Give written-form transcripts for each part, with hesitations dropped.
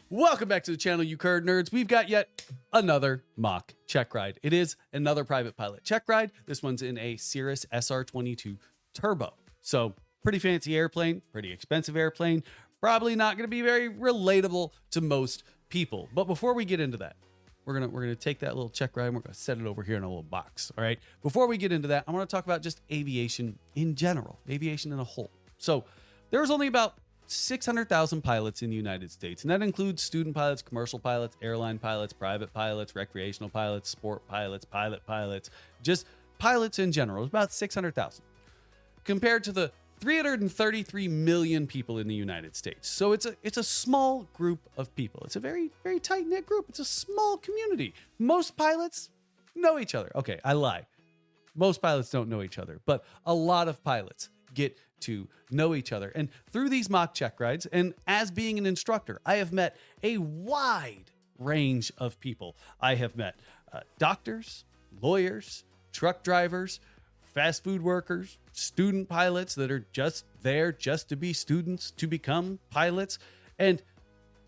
Welcome back to the channel, you curd nerds. We've got yet another mock check ride. It is another private pilot check ride. This one's in a Cirrus SR22 Turbo. So pretty fancy airplane, pretty expensive airplane, probably not going to be very relatable to most people. But before we get into that, we're gonna take that little check ride and we're gonna set it over here in a little box. All right. Before we get into that, I want to talk about just aviation in general, aviation in a whole. So there's only about 600,000 pilots in the United States, and that includes student pilots, commercial pilots, airline pilots, private pilots, recreational pilots, sport pilots, pilot pilots, just pilots in general. It's about 600,000 compared to the 333 million people in the United States. So it's a small group of people. It's a very, very tight-knit group. It's a small community. Most pilots know each other. Okay, I lie. Most pilots don't know each other, but a lot of pilots get to know each other. And through these mock check rides, and as being an instructor, I have met a wide range of people. I have met doctors, lawyers, truck drivers, fast food workers, student pilots that are just there just to be students, to become pilots. And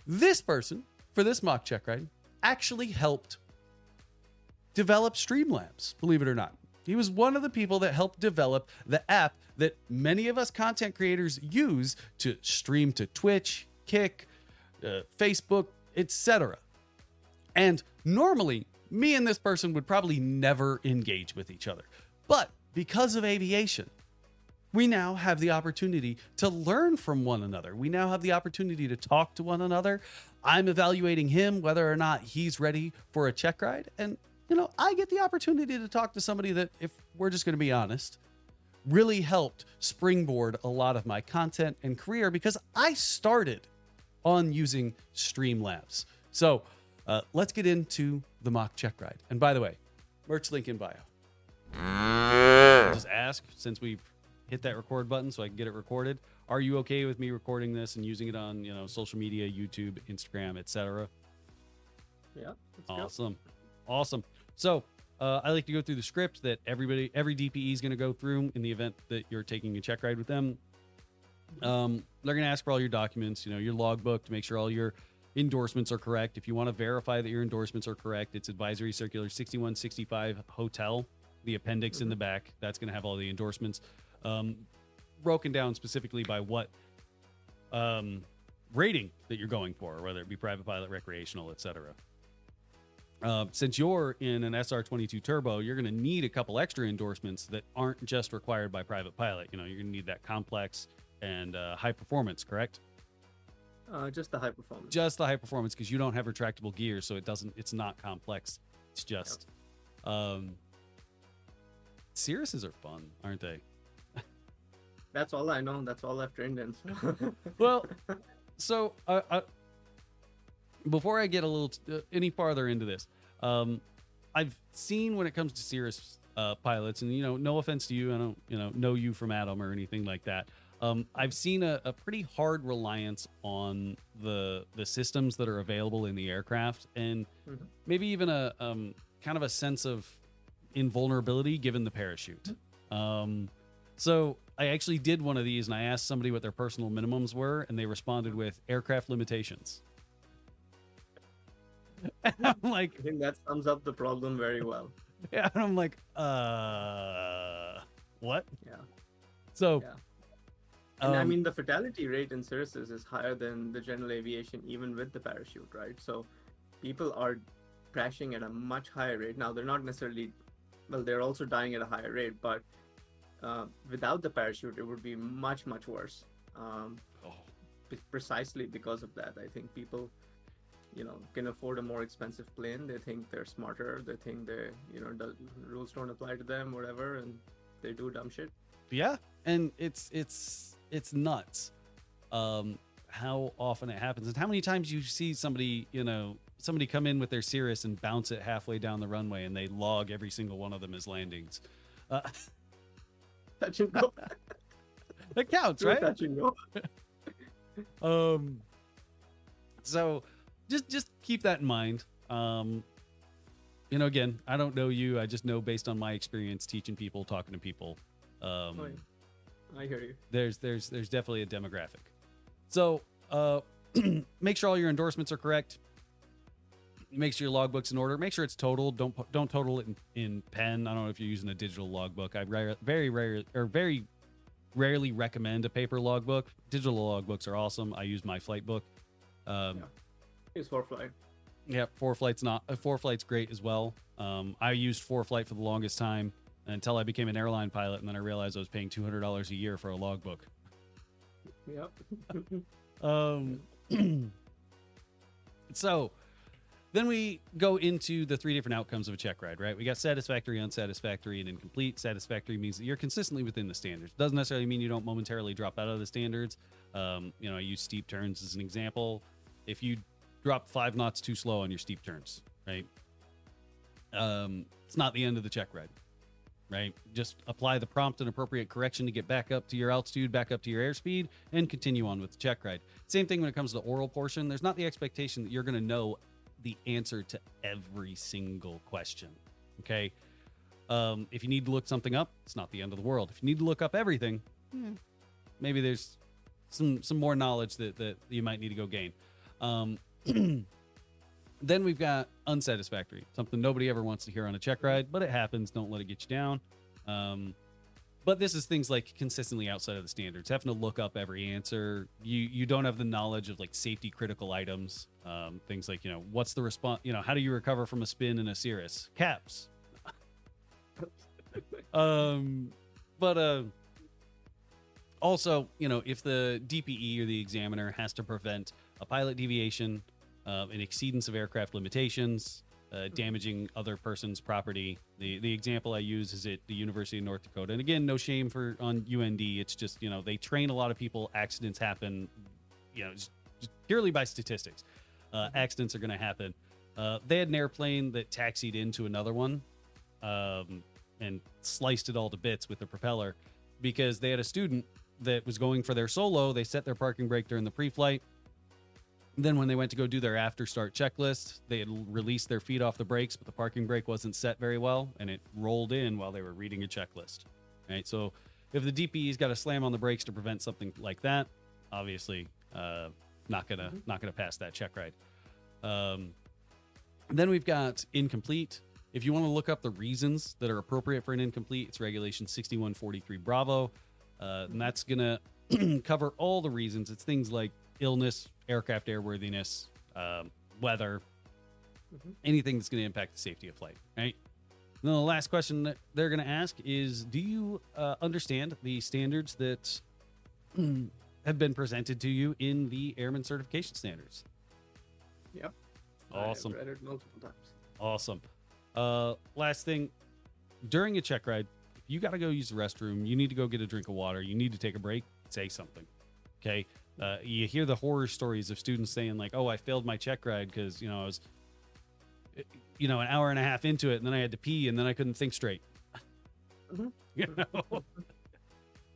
this person, for this mock check ride, actually helped develop Streamlabs, believe it or not. He was one of the people that helped develop the app that many of us content creators use to stream to Twitch, Kick, Facebook, etc. And normally, me and this person would probably never engage with each other. But because of aviation, we now have the opportunity to learn from one another. We now have the opportunity to talk to one another. I'm evaluating him, whether or not he's ready for a check ride. And you know, I get the opportunity to talk to somebody that, if we're just going to be honest, really helped springboard a lot of my content and career because I started on using Streamlabs. So let's get into the mock check ride. And by the way, merch link in bio. I'll just ask, since we've hit that record button so I can get it recorded, are you okay with me recording this and using it on, you know, social media, YouTube, Instagram, etc.? Yeah. Awesome. Awesome. So I like to go through the script that every DPE is going to go through in the event that you're taking a check ride with them. They're going to ask for all your documents, you know, your logbook to make sure all your endorsements are correct. If you want to verify that your endorsements are correct, it's Advisory Circular 6165 Hotel, the appendix in the back. That's going to have all the endorsements broken down specifically by what rating that you're going for, whether it be private pilot, recreational, etc. Since you're in an SR22 Turbo, you're going to need a couple extra endorsements that aren't just required by private pilot. You know, you're going to need that complex and high performance, correct? Just the high performance. Just the high performance, because you don't have retractable gears, so it's not complex. It's just Cirruses are fun, aren't they? That's all I know. That's all I've trained in. So. Well, so before I get a little any farther into this, I've seen when it comes to Cirrus pilots, and you know, no offense to you, I don't know you from Adam or anything like that. I've seen a pretty hard reliance on the systems that are available in the aircraft, and maybe even a kind of a sense of invulnerability given the parachute. So I actually did one of these, and I asked somebody what their personal minimums were, and they responded with aircraft limitations. And I'm like, I think that sums up the problem very well. Yeah, and I'm like, what? Yeah. So, yeah. And I mean, the fatality rate in Cirruses is higher than the general aviation, even with the parachute, right? So people are crashing at a much higher rate. Now, they're not necessarily, well, they're also dying at a higher rate, but without the parachute, it would be much, much worse. Precisely because of that. I think people, you know, can afford a more expensive plane. They think they're smarter. They think the rules don't apply to them, whatever, and they do dumb shit. Yeah, and it's nuts how often it happens, and how many times you see somebody come in with their Cirrus and bounce it halfway down the runway, and they log every single one of them as landings. Touch and go. That counts, right? Touch and go. So just keep that in mind. You know, again, I don't know you. I just know based on my experience teaching people, talking to people. I hear you. There's definitely a demographic. So make sure all your endorsements are correct. Make sure your logbook's in order. Make sure it's totaled. Don't total it in pen. I don't know if you're using a digital logbook. I very rarely recommend a paper logbook. Digital logbooks are awesome. I use my flight book. Use ForeFlight. Yeah, ForeFlight's great as well. I used ForeFlight for the longest time until I became an airline pilot, and then I realized I was paying $200 a year for a logbook. Yep. So then we go into the 3 different outcomes of a check ride, right? We got satisfactory, unsatisfactory, and incomplete. Satisfactory means that you're consistently within the standards. Doesn't necessarily mean you don't momentarily drop out of the standards. I use steep turns as an example. If you drop 5 knots too slow on your steep turns, right? It's not the end of the check ride, right? Just apply the prompt and appropriate correction to get back up to your altitude, back up to your airspeed, and continue on with the check ride. Same thing when it comes to the oral portion. There's not the expectation that you're going to know the answer to every single question. Okay. If you need to look something up, it's not the end of the world. If you need to look up everything, maybe there's some more knowledge that you might need to go gain. Then we've got unsatisfactory, something nobody ever wants to hear on a check ride, but it happens. Don't let it get you down. But this is things like consistently outside of the standards, having to look up every answer. You don't have the knowledge of like safety critical items, things like, what's the response? How do you recover from a spin in a Cirrus? Caps. Also, if the DPE or the examiner has to prevent a pilot deviation, an exceedance of aircraft limitations, damaging other person's property. The example I use is at the University of North Dakota. And again, no shame on UND. It's just, they train a lot of people. Accidents happen, just purely by statistics. Accidents are going to happen. They had an airplane that taxied into another one and sliced it all to bits with the propeller because they had a student that was going for their solo. They set their parking brake during the pre-flight. Then when they went to go do their after start checklist, they had released their feet off the brakes, but the parking brake wasn't set very well, and it rolled in while they were reading a checklist. Right. So if the DPE's got to slam on the brakes to prevent something like that, obviously not gonna pass that check ride. Then we've got incomplete. If you want to look up the reasons that are appropriate for an incomplete, it's regulation 6143 Bravo. And that's going to cover all the reasons. It's things like illness, aircraft airworthiness, weather, anything that's going to impact the safety of flight, right? And then the last question that they're going to ask is, do you understand the standards that have been presented to you in the Airman Certification Standards? Yep. Awesome. I've read it multiple times. Awesome. Last thing, during a check ride, if you got to go use the restroom, you need to go get a drink of water, you need to take a break, say something. Okay. You hear the horror stories of students saying like, oh, I failed my check ride because, I was, an hour and a half into it and then I had to pee and then I couldn't think straight.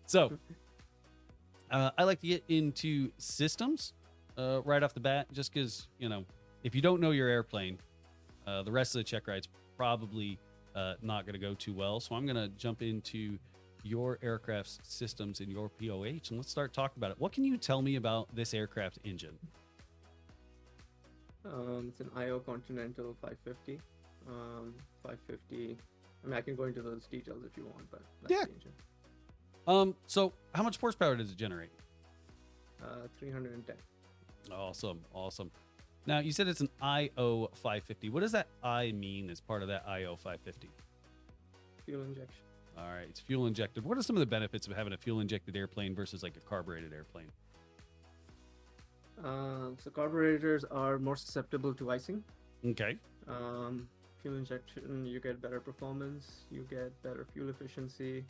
So I like to get into systems right off the bat, just because, if you don't know your airplane, the rest of the check ride's probably not going to go too well. So I'm going to jump into your aircraft's systems in your POH, and let's start talking about it. What can you tell me about this aircraft engine? It's an IO Continental 550. 550. I mean, I can go into those details if you want, but that's the engine. So how much horsepower does it generate? 310. Awesome. Now, you said it's an IO 550. What does that I mean as part of that IO 550? Fuel injection. All right, it's fuel injected. What are some of the benefits of having a fuel injected airplane versus like a carbureted airplane? So carburetors are more susceptible to icing. Okay. Fuel injection, you get better performance, you get better fuel efficiency.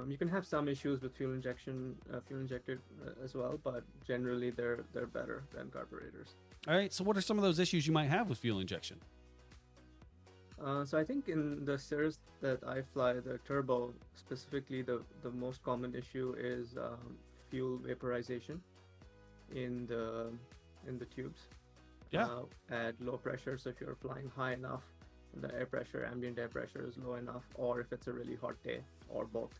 You can have some issues with fuel injected as well, but generally they're better than carburetors. All right. So what are some of those issues you might have with fuel injection? So I think in the Cirrus that I fly, the turbo specifically, the most common issue is fuel vaporization in the tubes. Yeah. At low pressure, so if you're flying high enough, the ambient air pressure is low enough, or if it's a really hot day, or both.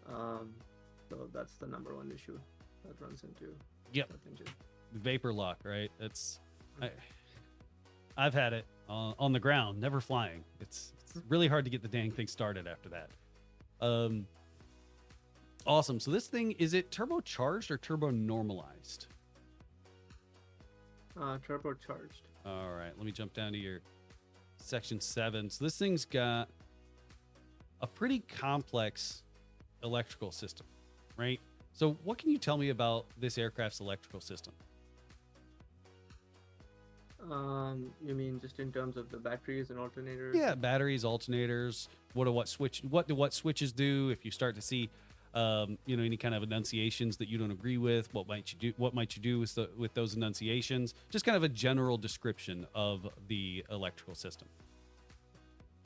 So that's the number one issue that runs into that engine. vapor lock, right? I've had it on the ground, never flying. It's really hard to get the dang thing started after that. Awesome. So this thing, is it turbocharged or turbo normalized? Turbocharged. All right, let me jump down to your section 7. So this thing's got a pretty complex electrical system, right? So what can you tell me about this aircraft's electrical system? You mean just in terms of the batteries and alternators? Yeah, batteries, alternators. What switches do? If you start to see, any kind of enunciations that you don't agree with, what might you do? What might you do with those enunciations? Just kind of a general description of the electrical system.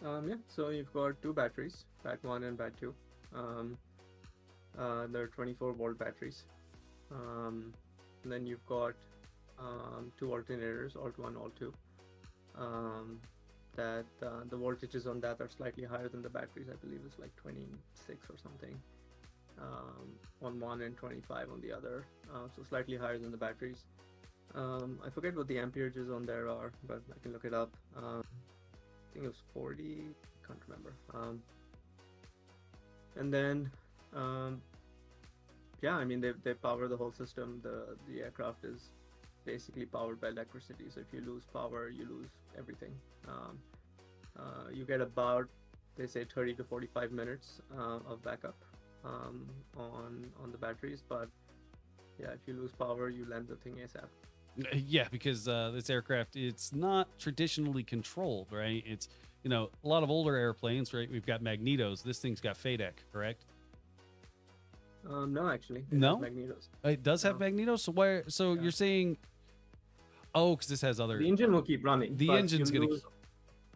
Yeah. So you've got 2 batteries, Bat 1 and Bat 2. They're 24-volt batteries. And then you've got 2 alternators, alt 1, alt 2. That the voltages on that are slightly higher than the batteries. I believe it's like 26 or something on one and 25 on the other. So slightly higher than the batteries. I forget what the amperages on there are, but I can look it up. I think it was 40. Can't remember. And then yeah, I mean they power the whole system. The aircraft is basically powered by electricity, so if you lose power, you lose everything. You get about, they say, 30 to 45 minutes of backup on the batteries, but yeah, if you lose power, you land the thing ASAP. Yeah, because this aircraft, it's not traditionally controlled, right? It's, a lot of older airplanes, right? We've got magnetos. This thing's got FADEC, correct? No, actually. No? Magnetos. It does have magnetos? So why? So Yeah. you're saying, because this has other... The engine will keep running. The engine's going to...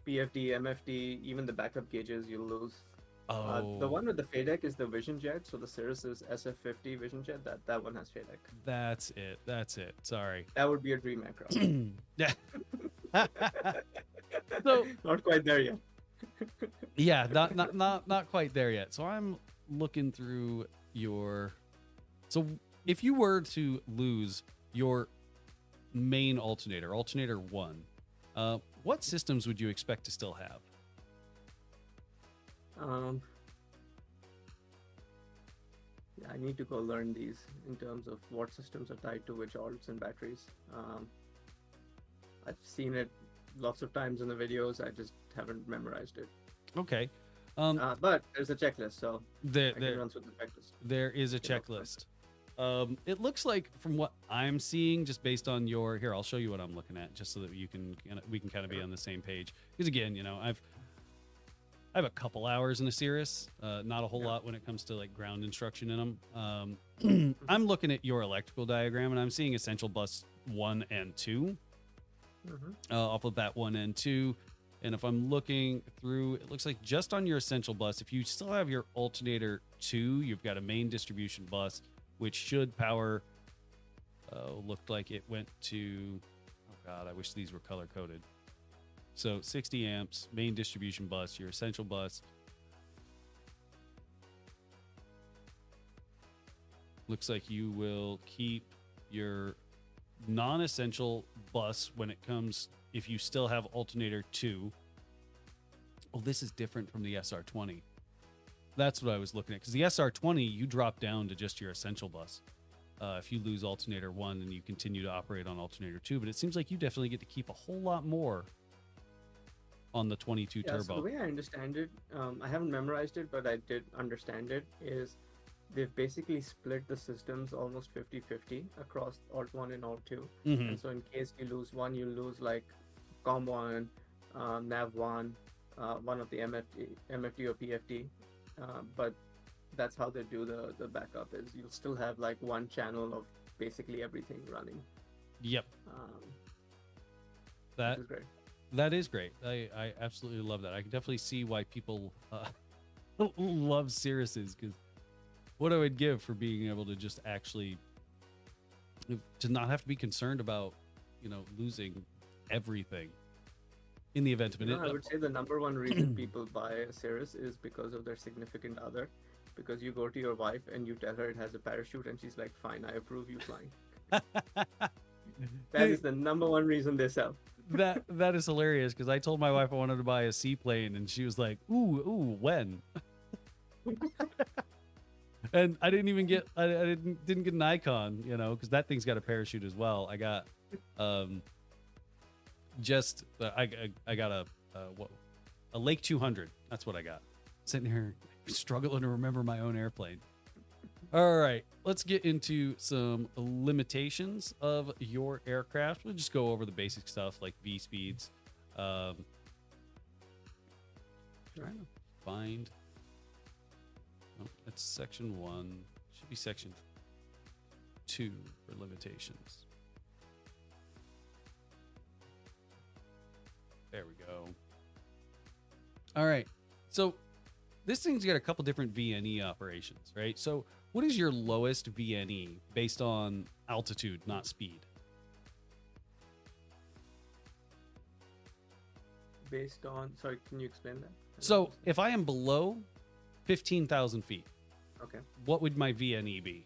PFD, MFD, even the backup gauges, you'll lose. Oh. The one with the FADEC is the Vision Jet, so the Cirrus SF50 Vision Jet, that one has FADEC. That's it. Sorry. That would be a dream aircraft. Yeah. So not quite there yet. Yeah, not quite there yet. So I'm looking through your... So if you were to lose your main alternator 1, what systems would you expect to still have? Yeah, I need to go learn these in terms of what systems are tied to which alts and batteries. I've seen it lots of times in the videos. I just haven't memorized it. Okay. But there's a checklist, so I can run through the checklist. There is a checklist. It looks like, from what I'm seeing, just based on your... Here, I'll show you what I'm looking at, just so that we can kind of be on the same page. Because again, I have a couple hours in a Cirrus, not a whole lot when it comes to like ground instruction in them. I'm looking at your electrical diagram, and I'm seeing essential bus 1 and 2 off of that 1 and 2. And if I'm looking through, it looks like just on your essential bus, if you still have your alternator 2, you've got a main distribution bus, which should power, looked like it went to, oh God, I wish these were color coded. So 60 amps, main distribution bus, your essential bus. Looks like you will keep your non-essential bus when it comes, if you still have alternator 2. Oh, this is different from the SR20. That's what I was looking at, because the SR20, you drop down to just your essential bus. If you lose alternator 1, then you continue to operate on alternator 2, but it seems like you definitely get to keep a whole lot more on the 22 turbo. So the way I understand it, I haven't memorized it, but I did understand it, is they've basically split the systems almost 50-50 across alt 1 and alt 2. And so in case you lose one, you lose like COM 1, NAV 1, one of the MFD or PFD. But that's how they do the backup, is you'll still have like one channel of basically everything running. Yep. Which is great. That is great. I absolutely love that. I can definitely see why people love Cirruses, because what I would give for being able to just actually to not have to be concerned about losing everything in the event of an... I would say the number one reason people buy a Cirrus is because of their significant other. Because you go to your wife and you tell her it has a parachute, and she's like, "Fine, I approve you flying." That is the number one reason they sell. That is hilarious because I told my wife I wanted to buy a seaplane and she was like, ooh, when? And I didn't even get I didn't get an icon, you know, because that thing's got a parachute as well. I got I got a Lake 200. That's what I got. Sitting here struggling to remember my own airplane. All right, let's get into some limitations of your aircraft. We'll just go over the basic stuff like V speeds. Trying to find. Oh, that's section 1. Should be section 2 for limitations. There we go. All right, so this thing's got a couple different VNE operations, right? So what is your lowest VNE based on altitude, not speed? Based on, sorry, can you explain that? So if I am below 15,000 feet, okay, what would my VNE be?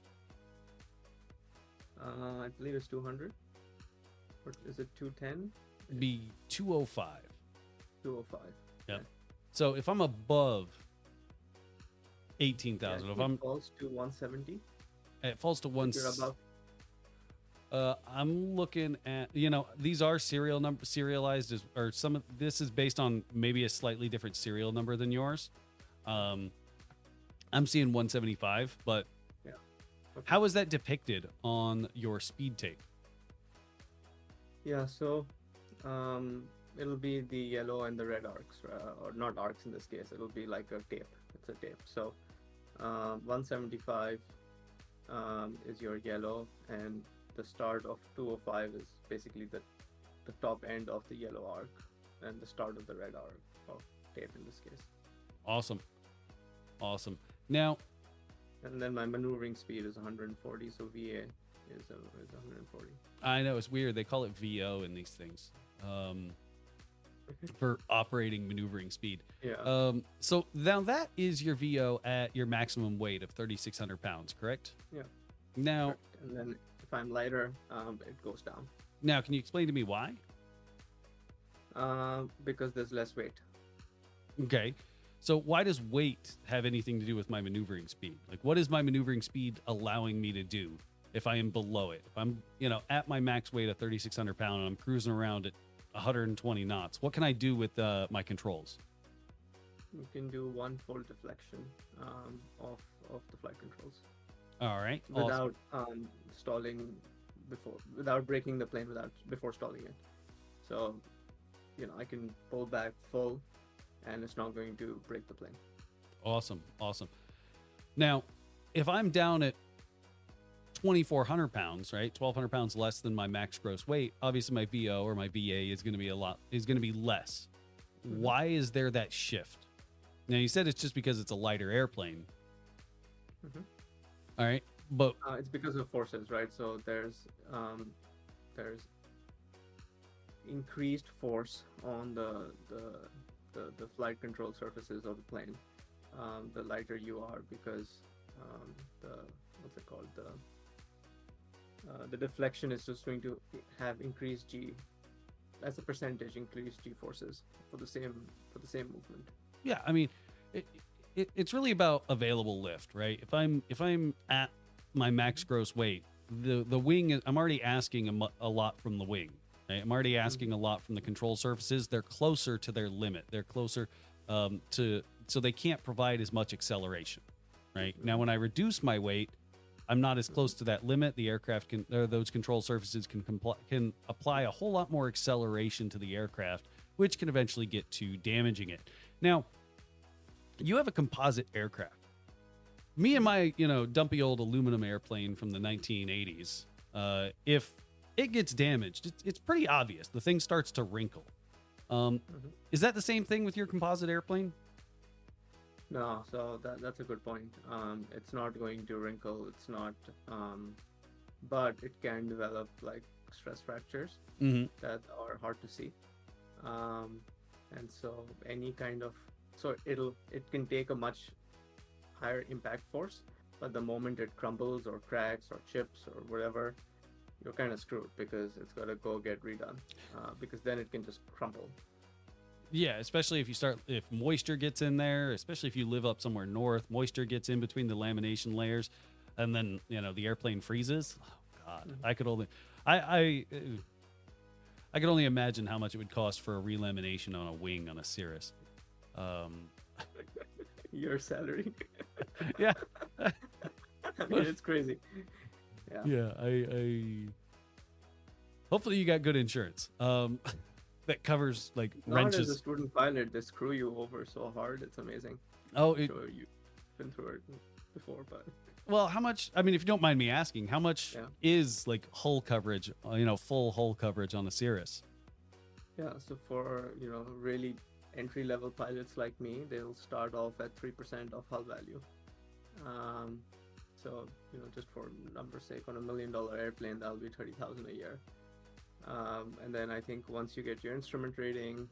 I believe it's 200. Or is it 210? It'd be 205. 205. Yep. Okay. So if I'm above 18,000, if I'm falls to 170, it falls to one. you're above. I'm looking at, you know, these are serialized as, or some of this is based on maybe a slightly different serial number than yours. I'm seeing 175, but yeah. Okay. How is that depicted on your speed tape? Yeah, so it'll be the yellow and the red arcs, or not arcs in this case. It'll be like a tape. It's a tape. So 175 is your yellow, and the start of 205 is basically the top end of the yellow arc, and the start of the red arc of tape in this case. Awesome. Now, and then my maneuvering speed is 140, so VA is 140. I know it's weird. They call it VO in these things for operating maneuvering speed. Yeah. So now that is your VO at your maximum weight of 3,600 pounds, correct? Yeah. Now, correct. And then if I'm lighter, it goes down. Now, can you explain to me why? Because there's less weight. Okay. So why does weight have anything to do with my maneuvering speed? Like, what is my maneuvering speed allowing me to do if I am below it? If I'm, you know, at my max weight of 3,600 pounds and I'm cruising around at 120 knots, what can I do with my controls? You can do one full deflection of the flight controls. All right. Without stalling without breaking the plane before stalling it. So, you know, I can pull back full, and it's not going to break the plane. Awesome. Now, if I'm down at 2,400 pounds, right, 1,200 pounds less than my max gross weight, obviously my VO or my VA is going to be less. Mm-hmm. Why is there that shift? Now, you said it's just because it's a lighter airplane. Mm-hmm. All right, but it's because of forces, right? So there's increased force on the flight control surfaces of the plane. The lighter you are, because the deflection is just going to have increased G, as a percentage increased G forces for the same movement. Yeah, I mean, it's really about available lift, right? If I'm at my max gross weight, the wing, I'm already asking a lot from the wing. Right? I'm already asking a lot from the control surfaces. They're closer to their limit. They're closer so they can't provide as much acceleration, right? Now, when I reduce my weight, I'm not as close to that limit. The aircraft those control surfaces can apply a whole lot more acceleration to the aircraft, which can eventually get to damaging it. Now, you have a composite aircraft. Me and my, dumpy old aluminum airplane from the 1980s, if it gets damaged, it's pretty obvious. The thing starts to wrinkle. Is that the same thing with your composite airplane? No, so that's a good point. It's not going to wrinkle. It's not, but it can develop like stress fractures that are hard to see. And so any kind of, it can take a much higher impact force, but the moment it crumbles or cracks or chips or whatever, you're kind of screwed because it's got to go get redone because then it can just crumple. Yeah, especially if moisture gets in there, especially if you live up somewhere north, moisture gets in between the lamination layers, and then the airplane freezes. Oh God, I could only, I could only imagine how much it would cost for a relamination on a wing on a Cirrus. Your salary. Yeah, I mean, it's crazy. Yeah. Yeah. I hopefully you got good insurance. That covers like Not wrenches. as a student pilot, they screw you over so hard. It's amazing. Oh, I'm sure you've been through it before, but well, how much? I mean, if you don't mind me asking, how much is like hull coverage? Full hull coverage on a Cirrus. yeah. So for really entry-level pilots like me, they'll start off at 3% of hull value. So just for number's sake, on $1 million airplane, that'll be $30,000 a year. And then I think once you get your instrument rating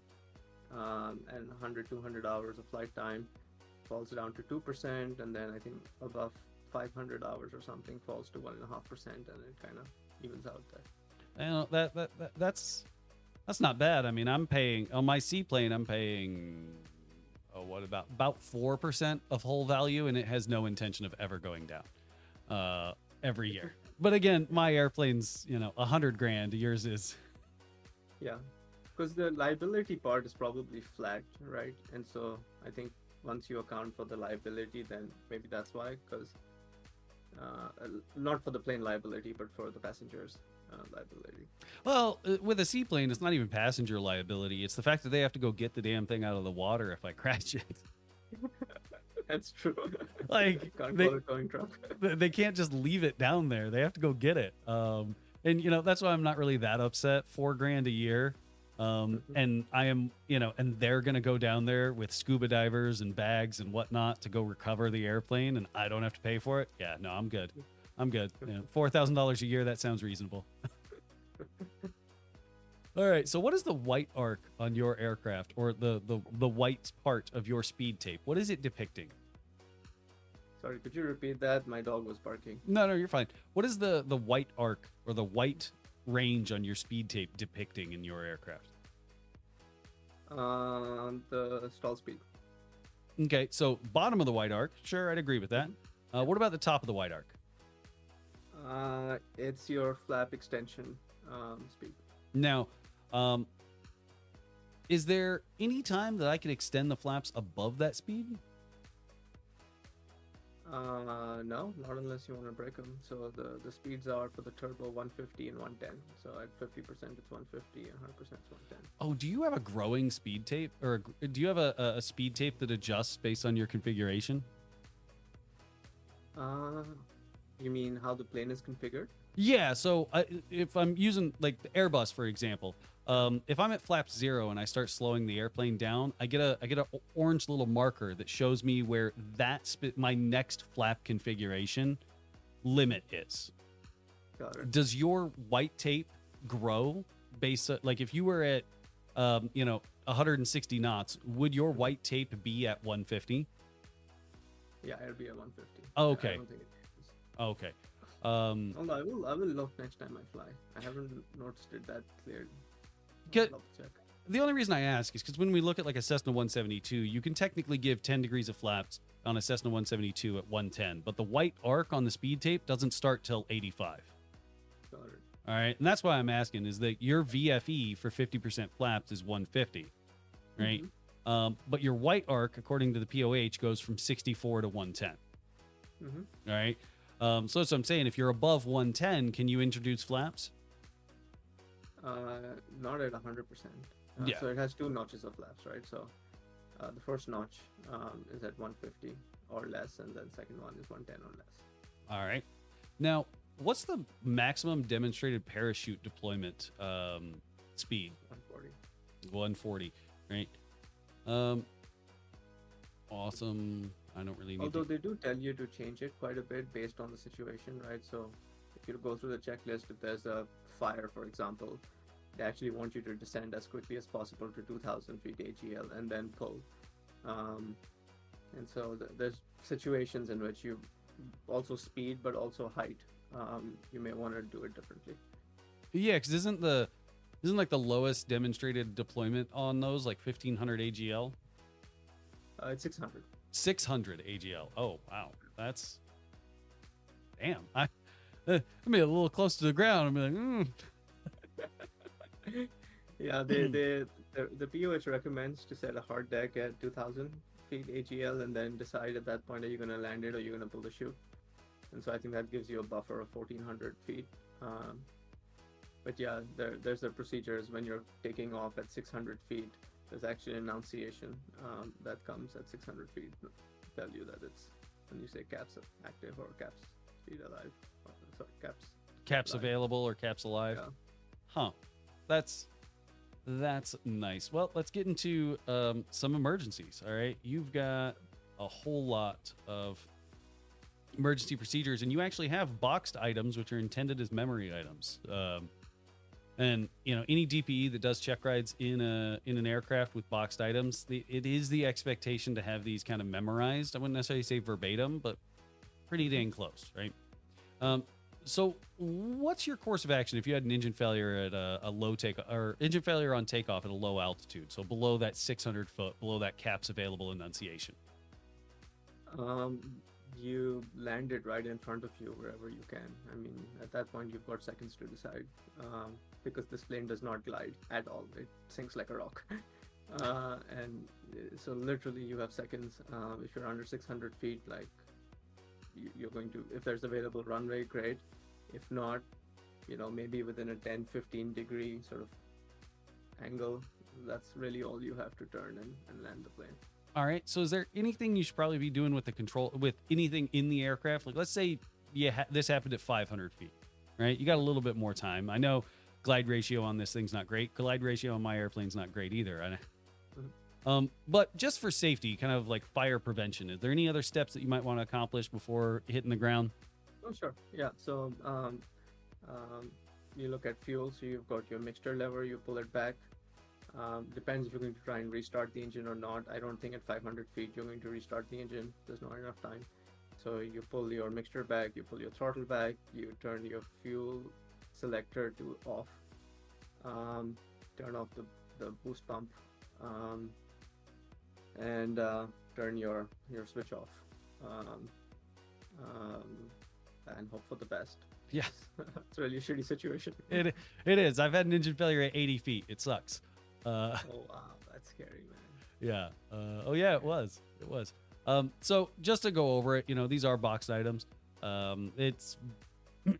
and 100-200 hours of flight time, falls down to 2%, and then I think above 500 hours or something falls to 1.5%, and it kind of evens out there. That's not bad. I mean, I'm paying on my seaplane. I'm paying about 4% of hull value, and it has no intention of ever going down every year. But again, my airplane's $100,000. Yours is. Yeah, because the liability part is probably flat, right? And so I think once you account for the liability, then maybe that's why. Because not for the plane liability, but for the passengers liability. Well, with a seaplane, it's not even passenger liability. It's the fact that they have to go get the damn thing out of the water if I crash it. That's true. Like Can't call it towing truck. They can't just leave it down there. They have to go get it. And that's why I'm not really that upset. $4,000 a year. And I am, and they're going to go down there with scuba divers and bags and whatnot to go recover the airplane, and I don't have to pay for it. Yeah, no, I'm good. Yeah, $4,000 a year. That sounds reasonable. All right. So what is the white arc on your aircraft, or the white part of your speed tape? What is it depicting? Sorry, could you repeat that? My dog was barking. No, you're fine. What is the white arc or the white range on your speed tape depicting in your aircraft? The stall speed. Okay, so bottom of the white arc. Sure, I'd agree with that. What about the top of the white arc? It's your flap extension speed. Now, is there any time that I can extend the flaps above that speed? No, not unless you want to break them. So the speeds are for the turbo 150 and 110. So at 50% it's 150 and 100% it's 110. Oh, do you have a growing speed tape, or do you have a speed tape that adjusts based on your configuration? You mean how the plane is configured? Yeah, so if I'm using like the Airbus, for example, if I'm at flap 0 and I start slowing the airplane down, I get a orange little marker that shows me where my next flap configuration limit is. Got it. Does your white tape grow based like if you were at 160 knots, would your white tape be at 150? Yeah, it'll be at 150. Okay. I don't think it is. Okay. Although I will look next time I fly. I haven't noticed it that clearly. Get, I'll check. The only reason I ask is because when we look at like a Cessna 172, you can technically give 10 degrees of flaps on a Cessna 172 at 110, but the white arc on the speed tape doesn't start till 85. Got it. All right, and that's why I'm asking is that your VFE for 50% flaps is 150, right? Mm-hmm. But your white arc, according to the POH, goes from 64 to 110. Mm-hmm. All right. So that's what I'm saying. If you're above 110, can you introduce flaps? Not at 100%. Yeah. So it has two notches of flaps, right? So the first notch is at 150 or less, and then second one is 110 or less. All right. Now, what's the maximum demonstrated parachute deployment speed? 140. 140, right? Awesome. I don't really need Although they do tell you to change it quite a bit based on the situation, right? So if you go through the checklist, if there's a fire, for example, they actually want you to descend as quickly as possible to 2,000 feet AGL and then pull. And so there's situations in which you also speed, but also height. You may want to do it differently. Yeah, because isn't like the lowest demonstrated deployment on those like 1500 AGL? It's 600. 600 AGL. Oh wow, that's damn. I be a little close to the ground. I'm like, Yeah, the POH recommends to set a hard deck at 2000 feet AGL and then decide at that point are you going to land it or you're going to pull the chute. And so I think that gives you a buffer of 1400 feet. But yeah, there's the procedures when you're taking off at 600 feet. There's actually an annunciation that comes at 600 feet to tell you that it's when you say caps active or caps speed alive. Sorry, caps alive. Available or caps alive. Yeah. Huh. That's nice. Well, let's get into some emergencies. All right. You've got a whole lot of emergency procedures, and you actually have boxed items, which are intended as memory items. And any DPE that does check rides in an aircraft with boxed items, it is the expectation to have these kind of memorized. I wouldn't necessarily say verbatim, but pretty dang close, right? So what's your course of action if you had an engine failure at a low takeoff, or engine failure on takeoff at a low altitude, so below that 600 foot, below that caps available enunciation? You land it right in front of you wherever you can. I mean, at that point, you've got seconds to decide, because this plane does not glide at all. It sinks like a rock. And so literally you have seconds. If you're under 600 feet, like you're going to, if there's available runway, great. If not, maybe within a 10-15 degree sort of angle, that's really all you have to turn and land the plane. All right. So is there anything you should probably be doing with the control, with anything in the aircraft? Like, let's say this happened at 500 feet, right? You got a little bit more time. I know glide ratio on this thing's not great. Glide ratio on my airplane's not great either. But just for safety, kind of like fire prevention, is there any other steps that you might want to accomplish before hitting the ground? Oh, sure. Yeah. So you look at fuel. So you've got your mixture lever. You pull it back. Depends if you're going to try and restart the engine or not. I don't think at 500 feet you're going to restart the engine. There's not enough time. So you pull your mixture back, you pull your throttle back, you turn your fuel selector to off, turn off the boost pump, and turn your switch off, and hope for the best. Yeah. It's really a shitty situation. It is. I've had an engine failure at 80 feet. It sucks. Oh wow, that's scary, man. Yeah. It was. So just to go over it, these are boxed items. It's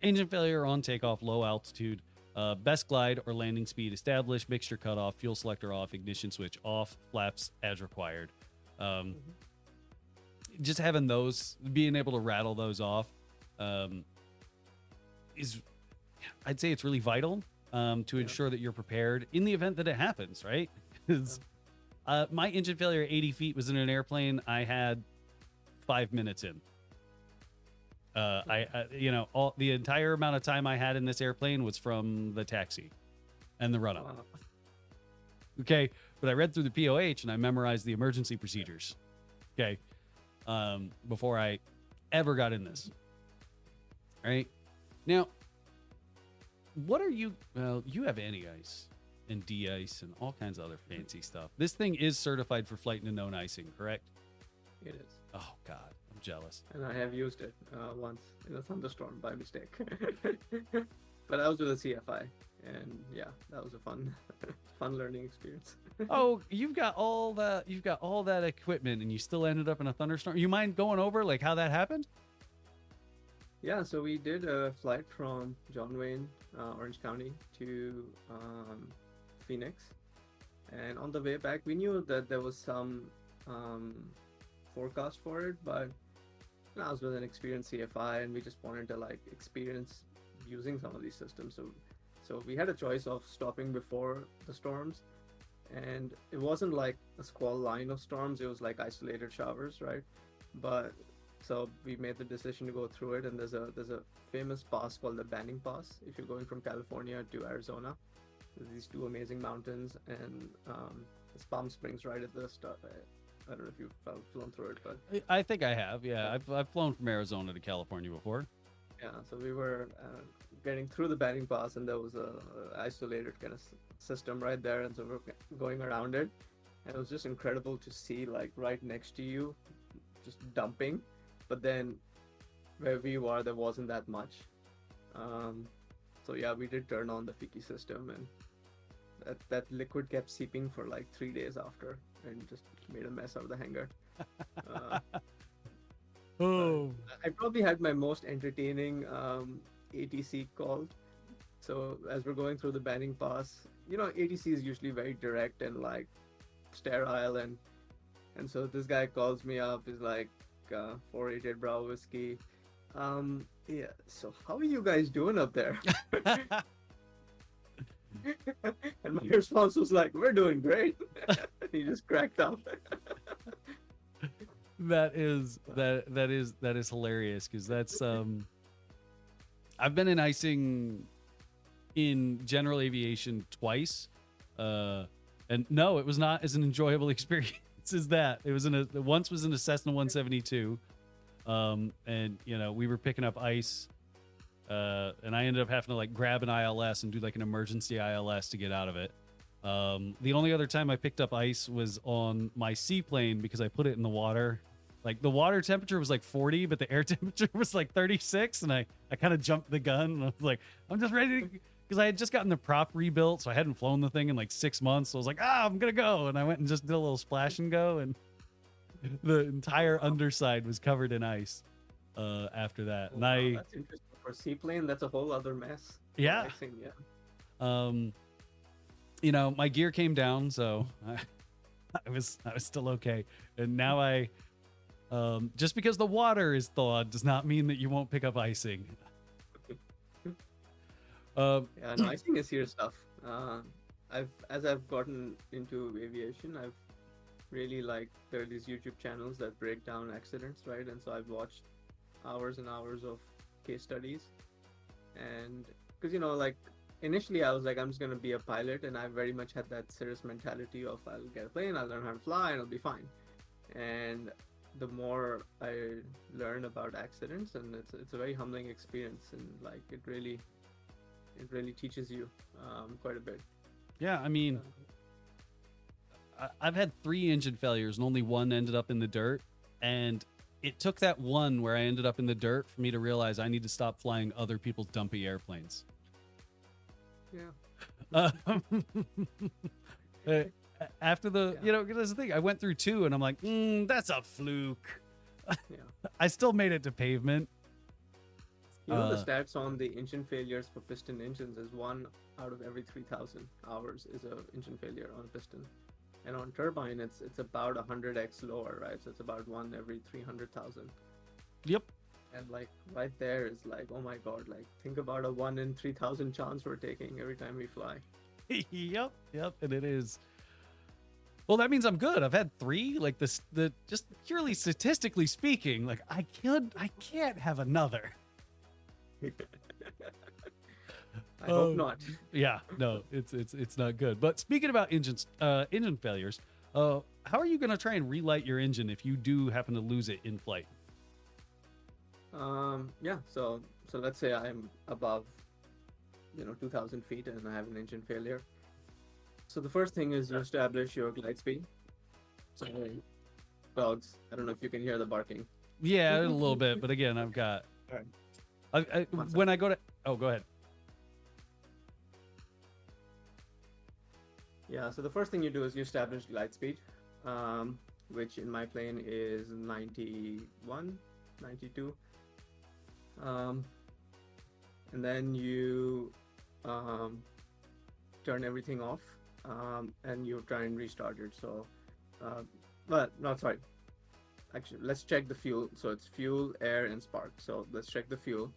engine failure on takeoff, low altitude, best glide or landing speed established, mixture cut off, fuel selector off, ignition switch off, flaps as required. Just having those, being able to rattle those off, is, I'd say it's really vital. To ensure that you're prepared in the event that it happens, right? Because my engine failure at 80 feet was in an airplane I had 5 minutes in. All the entire amount of time I had in this airplane was from the taxi and the run up. Wow. Okay, but I read through the POH and I memorized the emergency procedures. Okay, before I ever got in this. All right, now. What are you? Well, you have anti-ice and de-ice and all kinds of other fancy stuff. This thing is certified for flight in a known icing, correct? It is. Oh God, I'm jealous. And I have used it once in a thunderstorm by mistake. But I was with a CFI, and yeah, that was a fun learning experience. Oh, you've got all that equipment, and you still ended up in a thunderstorm. You mind going over like how that happened? Yeah, so we did a flight from John Wayne, Orange County, to Phoenix, and on the way back, we knew that there was some forecast for it, but I was with an experienced CFI, and we just wanted to experience using some of these systems. So we had a choice of stopping before the storms, and it wasn't like a squall line of storms; it was like isolated showers, right? So we made the decision to go through it, and there's a famous pass called the Banning Pass. If you're going from California to Arizona, there's these two amazing mountains, and it's Palm Springs right at the start. I don't know if you've flown through it, but I think I have. Yeah, I've flown from Arizona to California before. Yeah, so we were getting through the batting pass, and there was a isolated kind of system right there, and so we're going around it, and it was just incredible to see like right next to you, just dumping, but then where we were there wasn't that much. So yeah, we did turn on the Fiki system, and that liquid kept seeping for like 3 days after, and just made a mess out of the hangar. Oh, I probably had my most entertaining ATC call. So as we're going through the batting pass, you know, ATC is usually very direct and like sterile, and so this guy calls me up. He's like, 488 Bravo Whiskey. Yeah, so how are you guys doing up there? And my response was like, we're doing great. He just cracked up. that is hilarious, because that's I've been in icing in general aviation twice, and no, it was not as an enjoyable experience as that. It was once was in a Cessna 172, and you know, we were picking up ice, and I ended up having to like grab an ILS and do like an emergency ILS to get out of it. The only other time I picked up ice was on my seaplane, because I put it in the water. Like the water temperature was like 40, but the air temperature was like 36, and I kind of jumped the gun, and I was like, I'm just ready to, because I had just gotten the prop rebuilt, so I hadn't flown the thing in like 6 months. So I was like, I'm gonna go, and I went and just did a little splash and go, and the entire underside was covered in ice after that. Oh, And wow, that's interesting. For seaplane, that's a whole other mess. Yeah. Icing, yeah. You know, my gear came down, so I was still okay. And now just because the water is thawed does not mean that you won't pick up icing. Yeah, no, icing is serious stuff. As I've gotten into aviation, I've really like, there are these YouTube channels that break down accidents, right? And so I've watched hours and hours of case studies, and because, you know, like initially I was like, I'm just gonna be a pilot, and I very much had that Cirrus mentality of, I'll get a plane, I'll learn how to fly, and I'll be fine. And the more I learn about accidents, and it's a very humbling experience, and like it really teaches you quite a bit. Yeah, I mean, I've had 3 engine failures, and only one ended up in the dirt, and it took that one where I ended up in the dirt for me to realize I need to stop flying other people's dumpy airplanes. Yeah. After the, you know, that's the thing. I went through 2, and I'm like, that's a fluke. Yeah. I still made it to pavement. You know, the stats on the engine failures for piston engines is 1 out of every 3,000 hours is a engine failure on a piston. And on turbine, it's about 100x lower, right? So it's about 1 every 300,000. Yep. And like right there is like, oh my God, like think about a 1 in 3,000 chance we're taking every time we fly. Yep. And it is. Well, that means I'm good. I've had 3, like the just purely statistically speaking, like I can't have another. I hope not. Yeah, no, it's not good. But speaking about engine failures, how are you going to try and relight your engine if you do happen to lose it in flight? Yeah, so let's say I'm above, 2,000 feet and I have an engine failure. So the first thing is you establish your glide speed. So dogs, I don't know if you can hear the barking. Yeah, a little bit, but again, I've got. All right. When I go to, go ahead. Yeah, so the first thing you do is you establish glide speed, which in my plane is 91, 92. And then you turn everything off, and you try and restart it. So, sorry. Actually, let's check the fuel. So it's fuel, air, and spark. So let's check the fuel.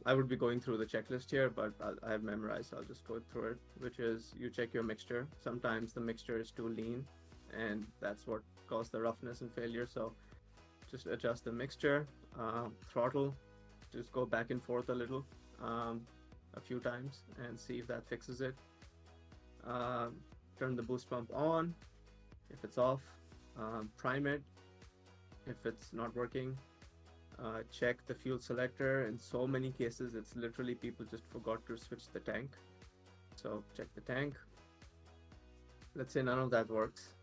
I would be going through the checklist here, but I have memorized, so I'll just go through it, which is you check your mixture. Sometimes the mixture is too lean, and that's what caused the roughness and failure. So just adjust the mixture. Throttle, just go back and forth a little, a few times, and see if that fixes it. Turn the boost pump on. If it's off, prime it. If it's not working, check the fuel selector. In so many cases, it's literally people just forgot to switch the tank. So check the tank. Let's say none of that works.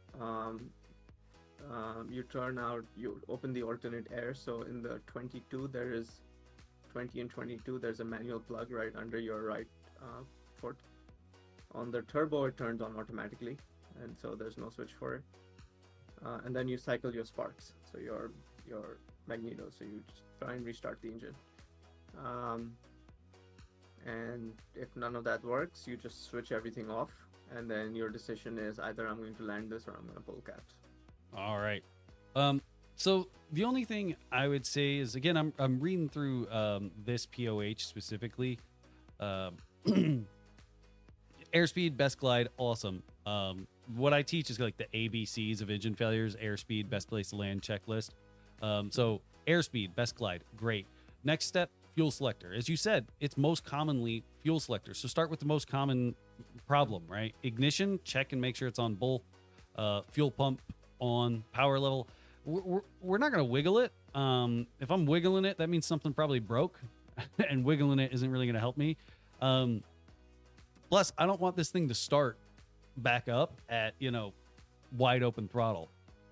You open the alternate air. So in the 22, there is 20 and 22, there's a manual plug right under your right foot. On the turbo, it turns on automatically, and so there's no switch for it. And then you cycle your sparks, so your magneto. So you just try and restart the engine. And if none of that works, you just switch everything off, and then your decision is either I'm going to land this or I'm going to pull caps. All right. So the only thing I would say is, again, I'm reading through this POH specifically. Airspeed, best glide, awesome. What I teach is like the ABCs of engine failures: airspeed, best place to land checklist. So airspeed, best glide, great. Next step, fuel selector. As you said, it's most commonly fuel selector. So start with the most common problem, right? Ignition, check and make sure it's on both. Fuel pump on, power level. We're not going to wiggle it. If I'm wiggling it, that means something probably broke, and wiggling it isn't really going to help me. Plus, I don't want this thing to start back up at, wide open throttle.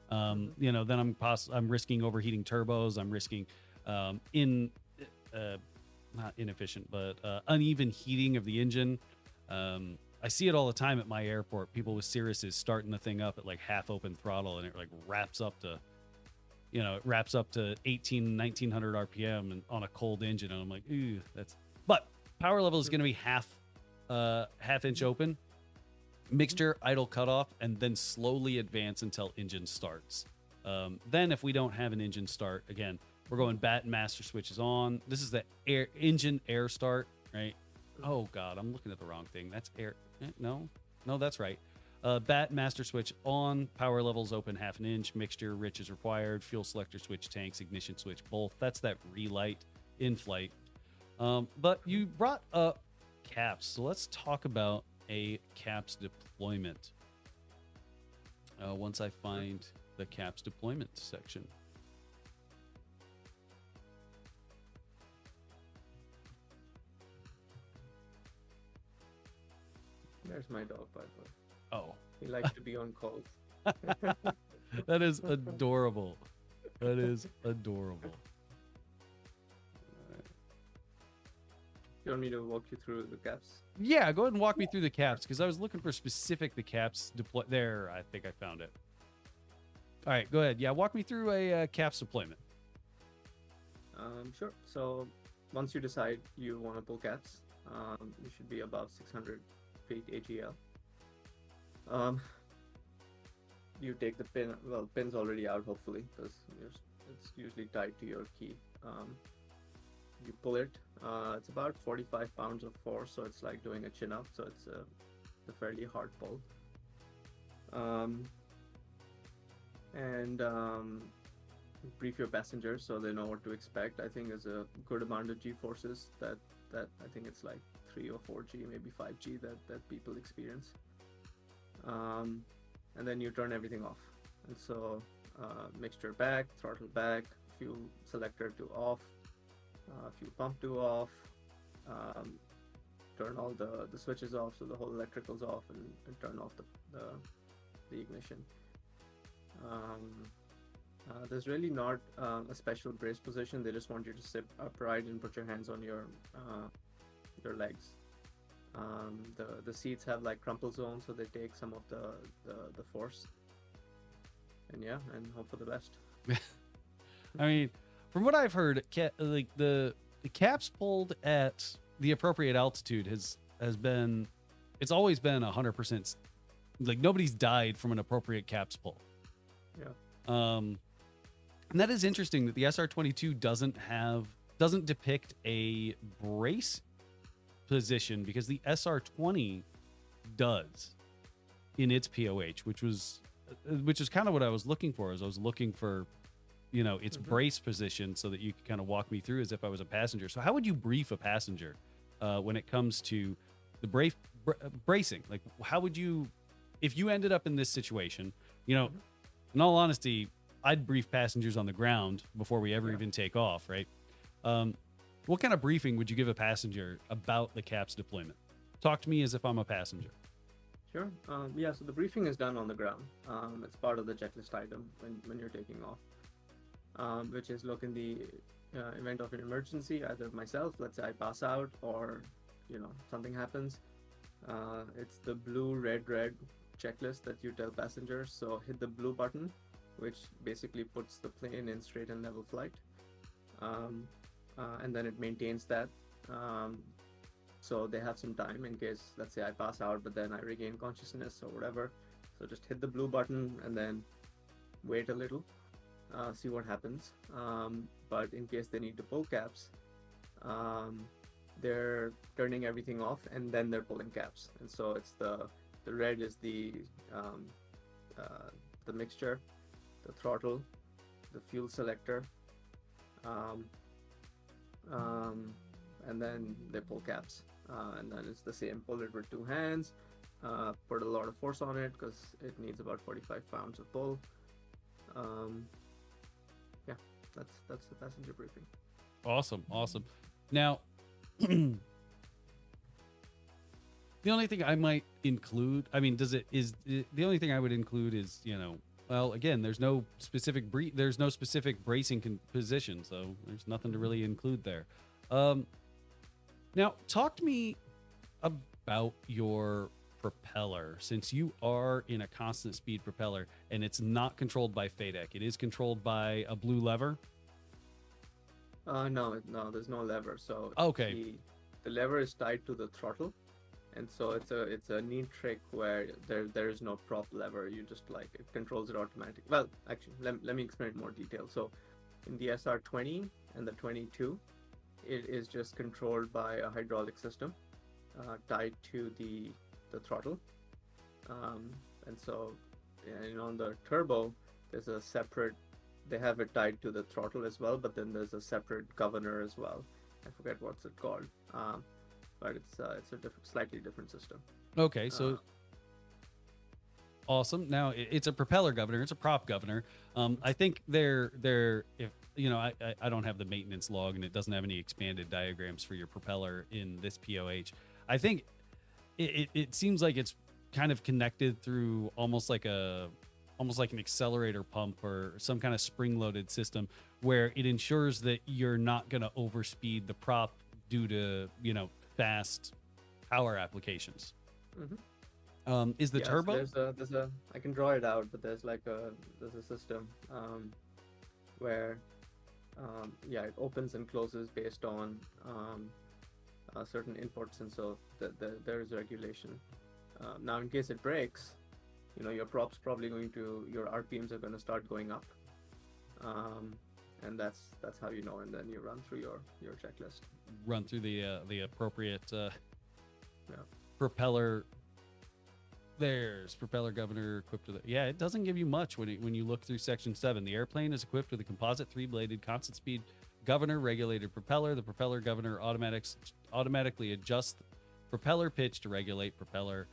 Then I'm risking overheating turbos. I'm risking not inefficient, but uneven heating of the engine. I see it all the time at my airport. People with Cirrus is starting the thing up at like half open throttle, and it like wraps up to 1900 RPM and on a cold engine. And I'm like, ooh, but power level is going to be half inch open, mixture, idle cutoff, and then slowly advance until engine starts. Then if we don't have an engine start, again, we're going bat and master switches on. This is the engine air start, right? Oh God, I'm looking at the wrong thing. That's air. No, that's right. Bat master switch on, power levels open half an inch, mixture rich is required, fuel selector switch tanks, ignition switch both. That's that relight in flight. But you brought up caps, so let's talk about a caps deployment. Once I find the caps deployment section. There's my dog, by the way. Oh. He likes to be on calls. That is adorable. That is adorable. You want me to walk you through the caps? Yeah, go ahead and walk me through the caps, because I was looking for the caps deploy. There, I think I found it. All right, go ahead. Yeah, walk me through a caps deployment. Sure. So once you decide you want to pull caps, you should be above 600 feet AGL. You take the pin. Well, pin's already out, hopefully, because it's usually tied to your key. You pull it. It's about 45 pounds of force, so it's like doing a chin up. So it's a fairly hard pull. And brief your passengers so they know what to expect. I think there's a good amount of G forces that I think it's like 3 or 4G, maybe 5G that people experience. And then you turn everything off. And so mixture back, throttle back, fuel selector to off, fuel pump to off, turn all the switches off, so the whole electricals off, and turn off the ignition. There's really not a special brace position. They just want you to sit upright and put your hands on your legs. The seats have like crumple zones, so they take some of the force. And yeah, and hope for the best. I mean, from what I've heard, like the caps pulled at the appropriate altitude has been, it's always been 100%. Like nobody's died from an appropriate caps pull. Yeah. And that is interesting that the SR22 doesn't depict a brace position, because the SR20 does in its POH, which is kind of what I was looking for. As I was looking for, its brace position, so that you could kind of walk me through as if I was a passenger. So how would you brief a passenger when it comes to the bracing? Like, how would you, if you ended up in this situation? In all honesty, I'd brief passengers on the ground before we ever even take off, right? What kind of briefing would you give a passenger about the CAPS deployment? Talk to me as if I'm a passenger. Sure. Yeah, so the briefing is done on the ground. It's part of the checklist item when you're taking off, which is look in the event of an emergency, either myself, let's say I pass out, or something happens. It's the blue, red checklist that you tell passengers. So hit the blue button, which basically puts the plane in straight and level flight, and then it maintains that. So they have some time in case, let's say I pass out, but then I regain consciousness or whatever. So just hit the blue button and then wait a little, see what happens. But in case they need to pull caps, they're turning everything off and then they're pulling caps. And so it's the red is the mixture, the throttle, the fuel selector, and then they pull caps. And then it's the same, pull it with 2 hands, put a lot of force on it because it needs about 45 pounds of pull. Yeah, that's the passenger briefing. Awesome. Now, the only thing I might include, I mean, the only thing I would include is, well, again, there's no specific bracing position, so there's nothing to really include there. Now, talk to me about your propeller, since you are in a constant speed propeller and it's not controlled by FADEC. It is controlled by a blue lever. No, there's no lever. So okay, the lever is tied to the throttle, and so it's a neat trick where there is no prop lever. You just it controls it automatically. Well, actually, let me explain in more detail. So in the SR20 and the 22, it is just controlled by a hydraulic system tied to the throttle, and so on the turbo there's a separate, they have it tied to the throttle as well, but then there's a separate governor as well. I forget what's it called, but it's a slightly different system. Okay, so awesome. Now it's a propeller governor, it's a prop governor. I think they're if I don't have the maintenance log and it doesn't have any expanded diagrams for your propeller in this POH. I think it seems like it's kind of connected through almost like an accelerator pump or some kind of spring-loaded system where it ensures that you're not going to overspeed the prop due to fast power applications. Mm-hmm. Is the turbo? So there's a I can draw it out, but there's a system where it opens and closes based on certain inputs, and so there is regulation. Now, in case it breaks, your prop's probably your RPMs are going to start going up, and that's how you know. And then you run through your checklist. Run through the appropriate propeller. There's propeller governor equipped with it. Yeah, it doesn't give you much when you look through section 7. The airplane is equipped with a composite 3-bladed constant speed governor regulated propeller. The propeller governor automatically adjusts propeller pitch to regulate propeller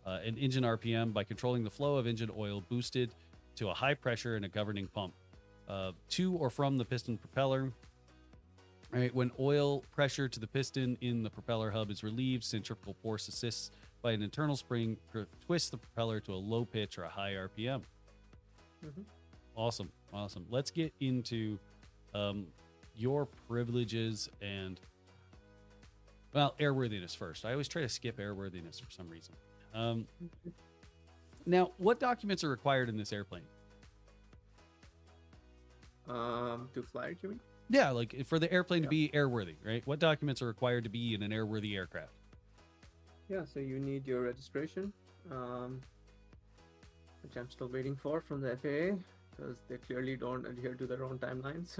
and engine RPM by controlling the flow of engine oil boosted to a high pressure and a governing pump to or from the piston propeller. All right, when oil pressure to the piston in the propeller hub is relieved, centrifugal force assists by an internal spring twists the propeller to a low pitch or a high RPM. Mm-hmm. Awesome. Let's get into your privileges and, airworthiness first. I always try to skip airworthiness for some reason. Now, what documents are required in this airplane? To fly it, you mean? Yeah, like for the airplane to be airworthy, right? What documents are required to be in an airworthy aircraft? Yeah, so you need your registration, which I'm still waiting for from the FAA because they clearly don't adhere to their own timelines.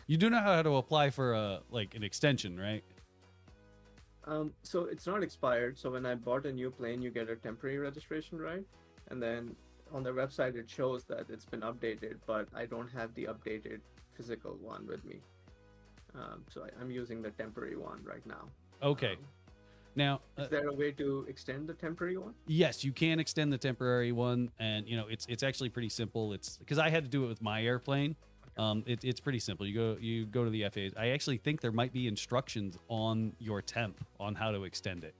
You do know how to apply for an extension, right? So it's not expired. So when I bought a new plane, you get a temporary registration, right? And then on their website, it shows that it's been updated, but I don't have the updated physical one with me. So I'm using the temporary one right now. Okay. Now, is there a way to extend the temporary one? yes, you can extend the temporary one, and it's actually pretty simple. It's because I had to do it with my airplane. It's pretty simple. You go to the FAA. I actually think there might be instructions on your temp on how to extend it.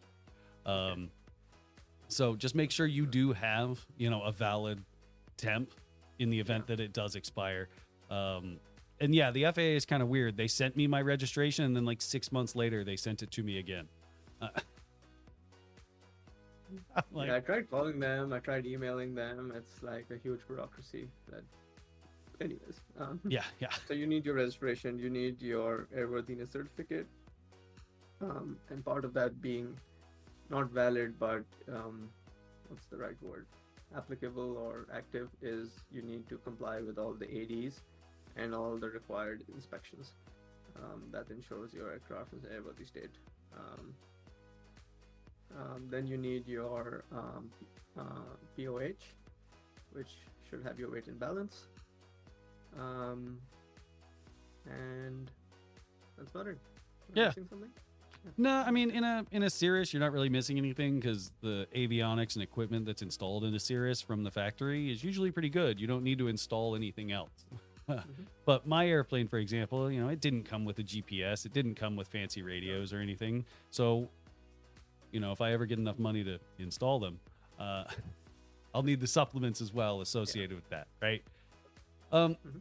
So just make sure you do have a valid temp in the event that it does expire. And yeah, the FAA is kind of weird. They sent me my registration, and then like 6 months later, they sent it to me again. Yeah, I tried calling them. I tried emailing them. It's like a huge bureaucracy. Anyways. Yeah. So you need your registration. You need your airworthiness certificate. And part of that being not valid, but what's the right word? Applicable or active is you need to comply with all the ADs and all the required inspections. That ensures your aircraft is in airworthy state. Then you need your POH, which should have your weight and balance. And that's about it. Yeah. Missing something? No, I mean in a Cirrus, you're not really missing anything because the avionics and equipment that's installed in a Cirrus from the factory is usually pretty good. You don't need to install anything else. But my airplane, for example, it didn't come with a GPS. It didn't come with fancy radios or anything. So, if I ever get enough money to install them, I'll need the supplements as well associated with that, right?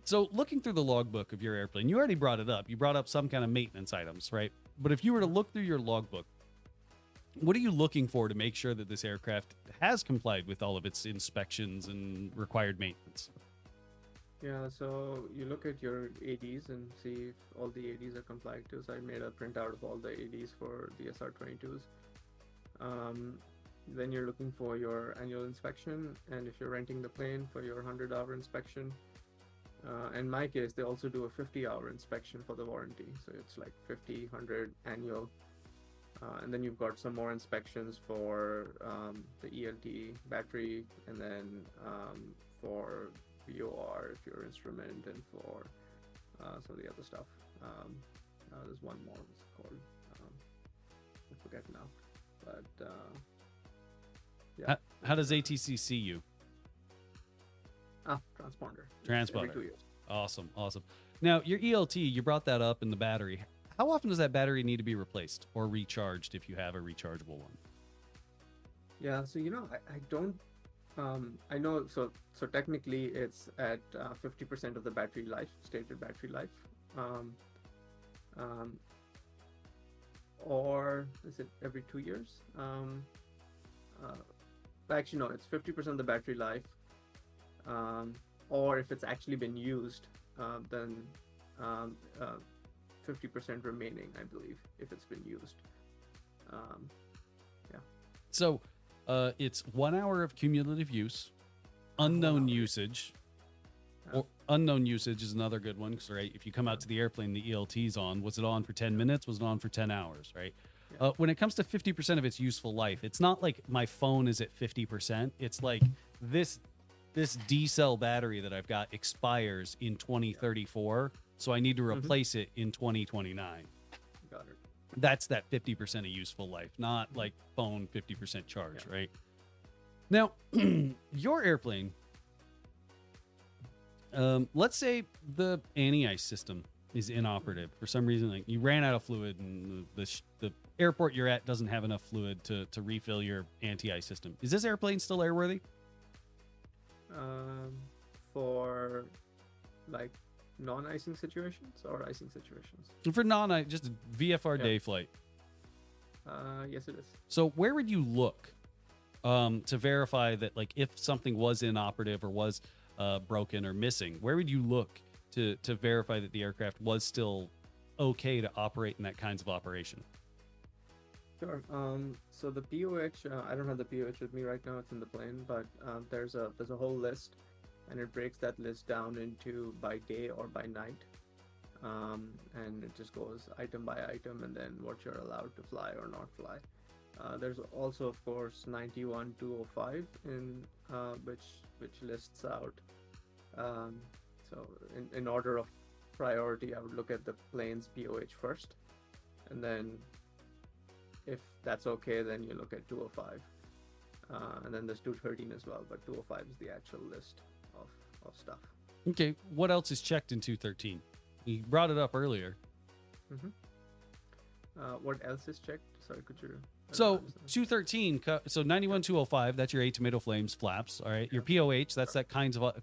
So looking through the logbook of your airplane, you already brought it up. You brought up some kind of maintenance items, right? But if you were to look through your logbook, what are you looking for to make sure that this aircraft has complied with all of its inspections and required maintenance? Yeah, so you look at your ADs and see if all the ADs are complied to. So I made a printout of all the ADs for the SR22s. Then you're looking for your annual inspection, and if you're renting the plane, for your 100-hour inspection. In my case, they also do a 50-hour inspection for the warranty. So it's like 50, 100 annual. And then you've got some more inspections for the ELT battery, and then for VOR if you're instrument, and for some of the other stuff. There's one more, what's it called? I forget now. But yeah. How does ATC see you? Transponder. Transponder. Every 2 years. Awesome. Now, your ELT, you brought that up in the battery. How often does that battery need to be replaced or recharged if you have a rechargeable one? Yeah, so I don't. I know. So technically, it's at 50% of the battery life, stated battery life. Or is it every 2 years? Actually, no, it's 50% of the battery life. Or if it's actually been used, then 50% remaining, I believe, if it's been used. Yeah. So it's 1 hour of cumulative use, unknown usage. Or unknown usage is another good one, because right, if you come out to the airplane, the ELT's on. Was it on for 10 minutes? Was it on for 10 hours? Right. Yeah. When it comes to 50% of its useful life, it's not like my phone is at 50%. It's like this D-cell battery that I've got expires in 2034, so I need to replace it in 2029. Got it. That's that 50% of useful life, not like phone 50% charge, right? Now, your airplane, let's say the anti-ice system is inoperative for some reason. Like you ran out of fluid, and the airport you're at doesn't have enough fluid to refill your anti-ice system. Is this airplane still airworthy? For like non-icing situations or icing situations? For non-ice, just a VFR day flight. Yes, it is. So where would you look to verify that, like, if something was inoperative or was broken or missing? Where would you look to verify that the aircraft was still okay to operate in that kinds of operation? Sure. So the POH, I don't have the POH with me right now. It's in the plane, but there's a whole list, and it breaks that list down into by day or by night, and it just goes item by item, and then what you're allowed to fly or not fly. There's also, of course, 91205 in which lists out. So in order of priority, I would look at the plane's POH first, and then if that's okay, then you look at 205. And then there's 213 as well, but 205 is the actual list of stuff. Okay, what else is checked in 213? You brought it up earlier. What else is checked? Sorry, could you? So 213, so 91205, that's your 8 tomato flames flaps. All right, your POH, that's that kinds of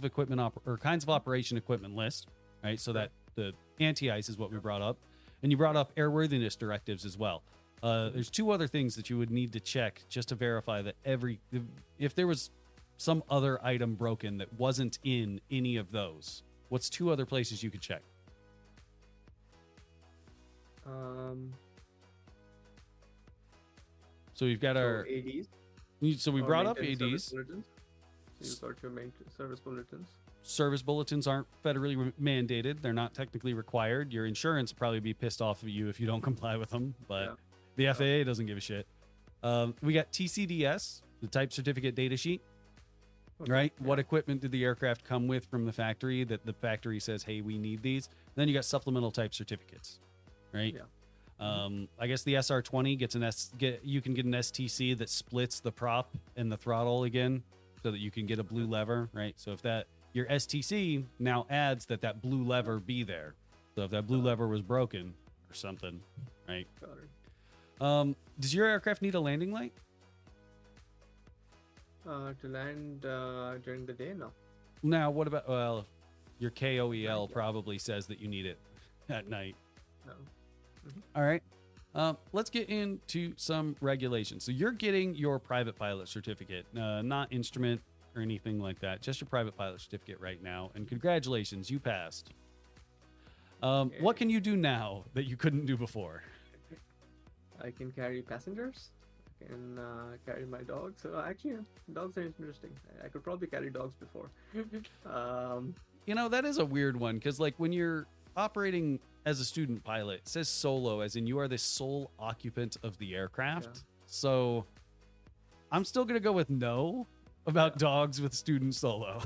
equipment or kinds of operation equipment list. Right, so that the anti-ice is what we brought up, and you brought up airworthiness directives as well. There's two other things that you would need to check just to verify that if there was some other item broken that wasn't in any of those. What's two other places you could check? So we've got our ADs. So we brought up ADs. So you've got your main service bulletins. Service bulletins aren't federally mandated. They're not technically required. Your insurance will probably be pissed off of you if you don't comply with them, but the FAA doesn't give a shit. We got TCDS, the type certificate data sheet. Right? Yeah. What equipment did the aircraft come with from the factory that the factory says, hey, we need these? Then you got supplemental type certificates, right? Yeah. I guess the SR20 gets you can get an STC that splits the prop and the throttle again so that you can get a blue lever, right? So if your STC now adds that blue lever be there. So if that blue lever was broken or something, right? Does your aircraft need a landing light? To land during the day, no. Now, what about, your KOEL probably says that you need it at night. No. All right. Let's get into some regulations. So you're getting your private pilot certificate, not instrument or anything like that, just your private pilot certificate right now. And congratulations, you passed. Okay. What can you do now that you couldn't do before? I can carry passengers. I can carry my dogs. So actually, dogs are interesting. I could probably carry dogs before. That is a weird one because like when you're operating as a student pilot, it says solo, as in you are the sole occupant of the aircraft. Yeah. So I'm still going to go with no about dogs with student solo.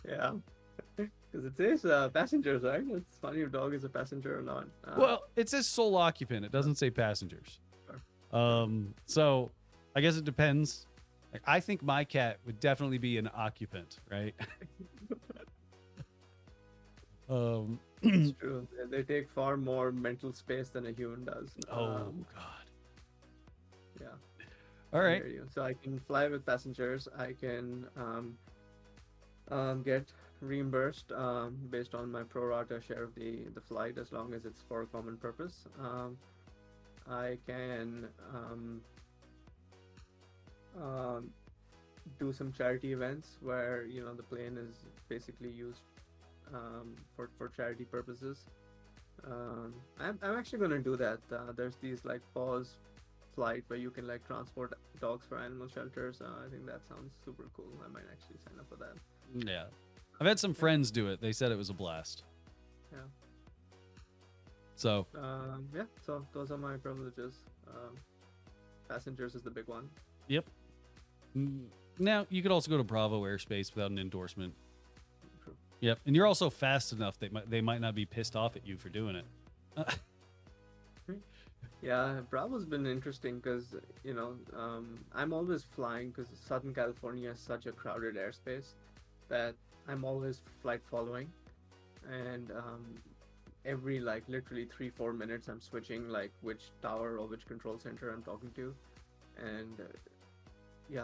Yeah. Because it says passengers, right? It's funny if dog is a passenger or not. Well, it says sole occupant. It doesn't say passengers. Sure. So I guess it depends. Like, I think my cat would definitely be an occupant, right? It's true. They take far more mental space than a human does. Oh, God. Yeah. All right. So I can fly with passengers. I can get reimbursed based on my pro rata share of the flight, as long as it's for a common purpose. I can do some charity events where the plane is basically used for charity purposes. I'm actually going to do that. There's these like pause flight where you can like transport dogs for animal shelters. I think that sounds super cool. I might actually sign up for that. Yeah. I've had some friends do it. They said it was a blast. Yeah. So. So those are my privileges. Passengers is the big one. Yep. Now you could also go to Bravo Airspace without an endorsement. True. Yep. And you're also fast enough they might not be pissed off at you for doing it. Yeah, Bravo's been interesting because I'm always flying because Southern California is such a crowded airspace that I'm always flight following, and every like literally 3-4 minutes I'm switching like which tower or which control center I'm talking to, and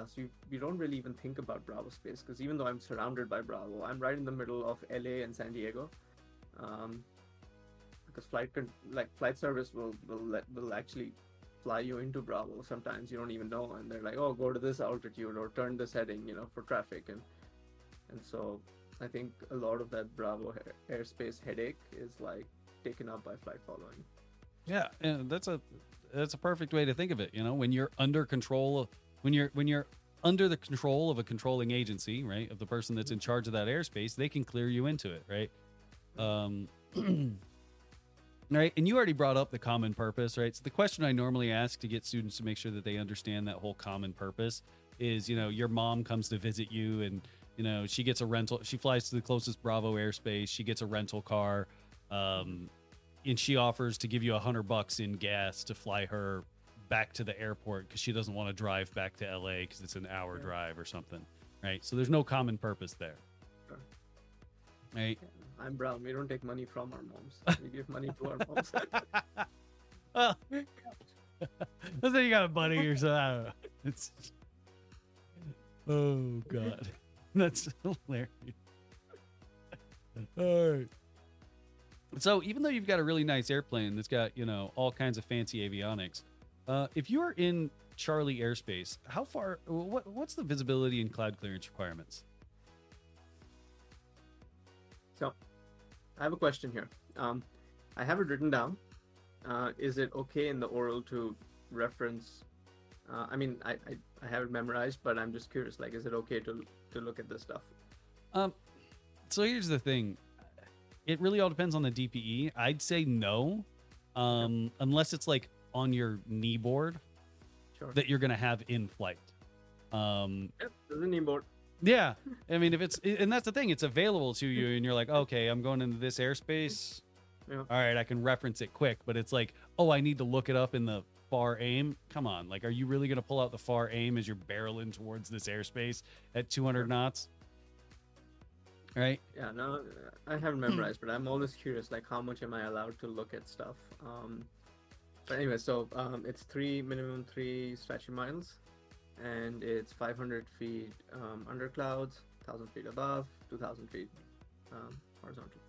so you don't really even think about Bravo space because even though I'm surrounded by Bravo, I'm right in the middle of LA and San Diego, because flight service will actually fly you into Bravo. Sometimes you don't even know, and they're like, oh, go to this altitude or turn this heading for traffic, and so I think a lot of that Bravo airspace headache is like taken up by flight following. Yeah, and that's a perfect way to think of it. When you're under control, when you're under the control of a controlling agency, right, of the person that's in charge of that airspace, they can clear you into it, right? Right, and you already brought up the common purpose, right? So the question I normally ask to get students to make sure that they understand that whole common purpose is, your mom comes to visit you and she gets a rental. She flies to the closest Bravo airspace. She gets a rental car. and she offers to give you $100 in gas to fly her back to the airport because she doesn't want to drive back to LA because it's an hour drive or something, right? So there's no common purpose there, Sure. right? I'm brown. We don't take money from our moms. We give money to our moms. Well, let's say you got a buddy or something. I don't know. It's oh god, that's hilarious. All right. So even though you've got a really nice airplane that's got, you know, all kinds of fancy avionics, if you are in Charlie airspace, how far? What's the visibility and cloud clearance requirements? So, I have a question here. I have it written down. Is it okay in the oral to reference? I mean, I have it memorized, but I'm just curious. Like, is it okay to look at this stuff? So here's the thing. It really all depends on the DPE. I'd say no, unless it's like on your knee board that you're going to have in flight. Yep, there's a knee board. Yeah. I mean, if it's, and that's the thing, it's available to you and you're like, okay, I'm going into this airspace. Yeah. All right, I can reference it quick, but it's like, oh, I need to look it up in the far aim. Come on. Like, are you really going to pull out the far aim as you're barreling towards this airspace at 200 knots? Right? Yeah, no, I haven't memorized, but I'm always curious, like, how much am I allowed to look at stuff? But anyway, so it's minimum three statute miles, and it's 500 feet under clouds, 1,000 feet above, 2,000 feet horizontal.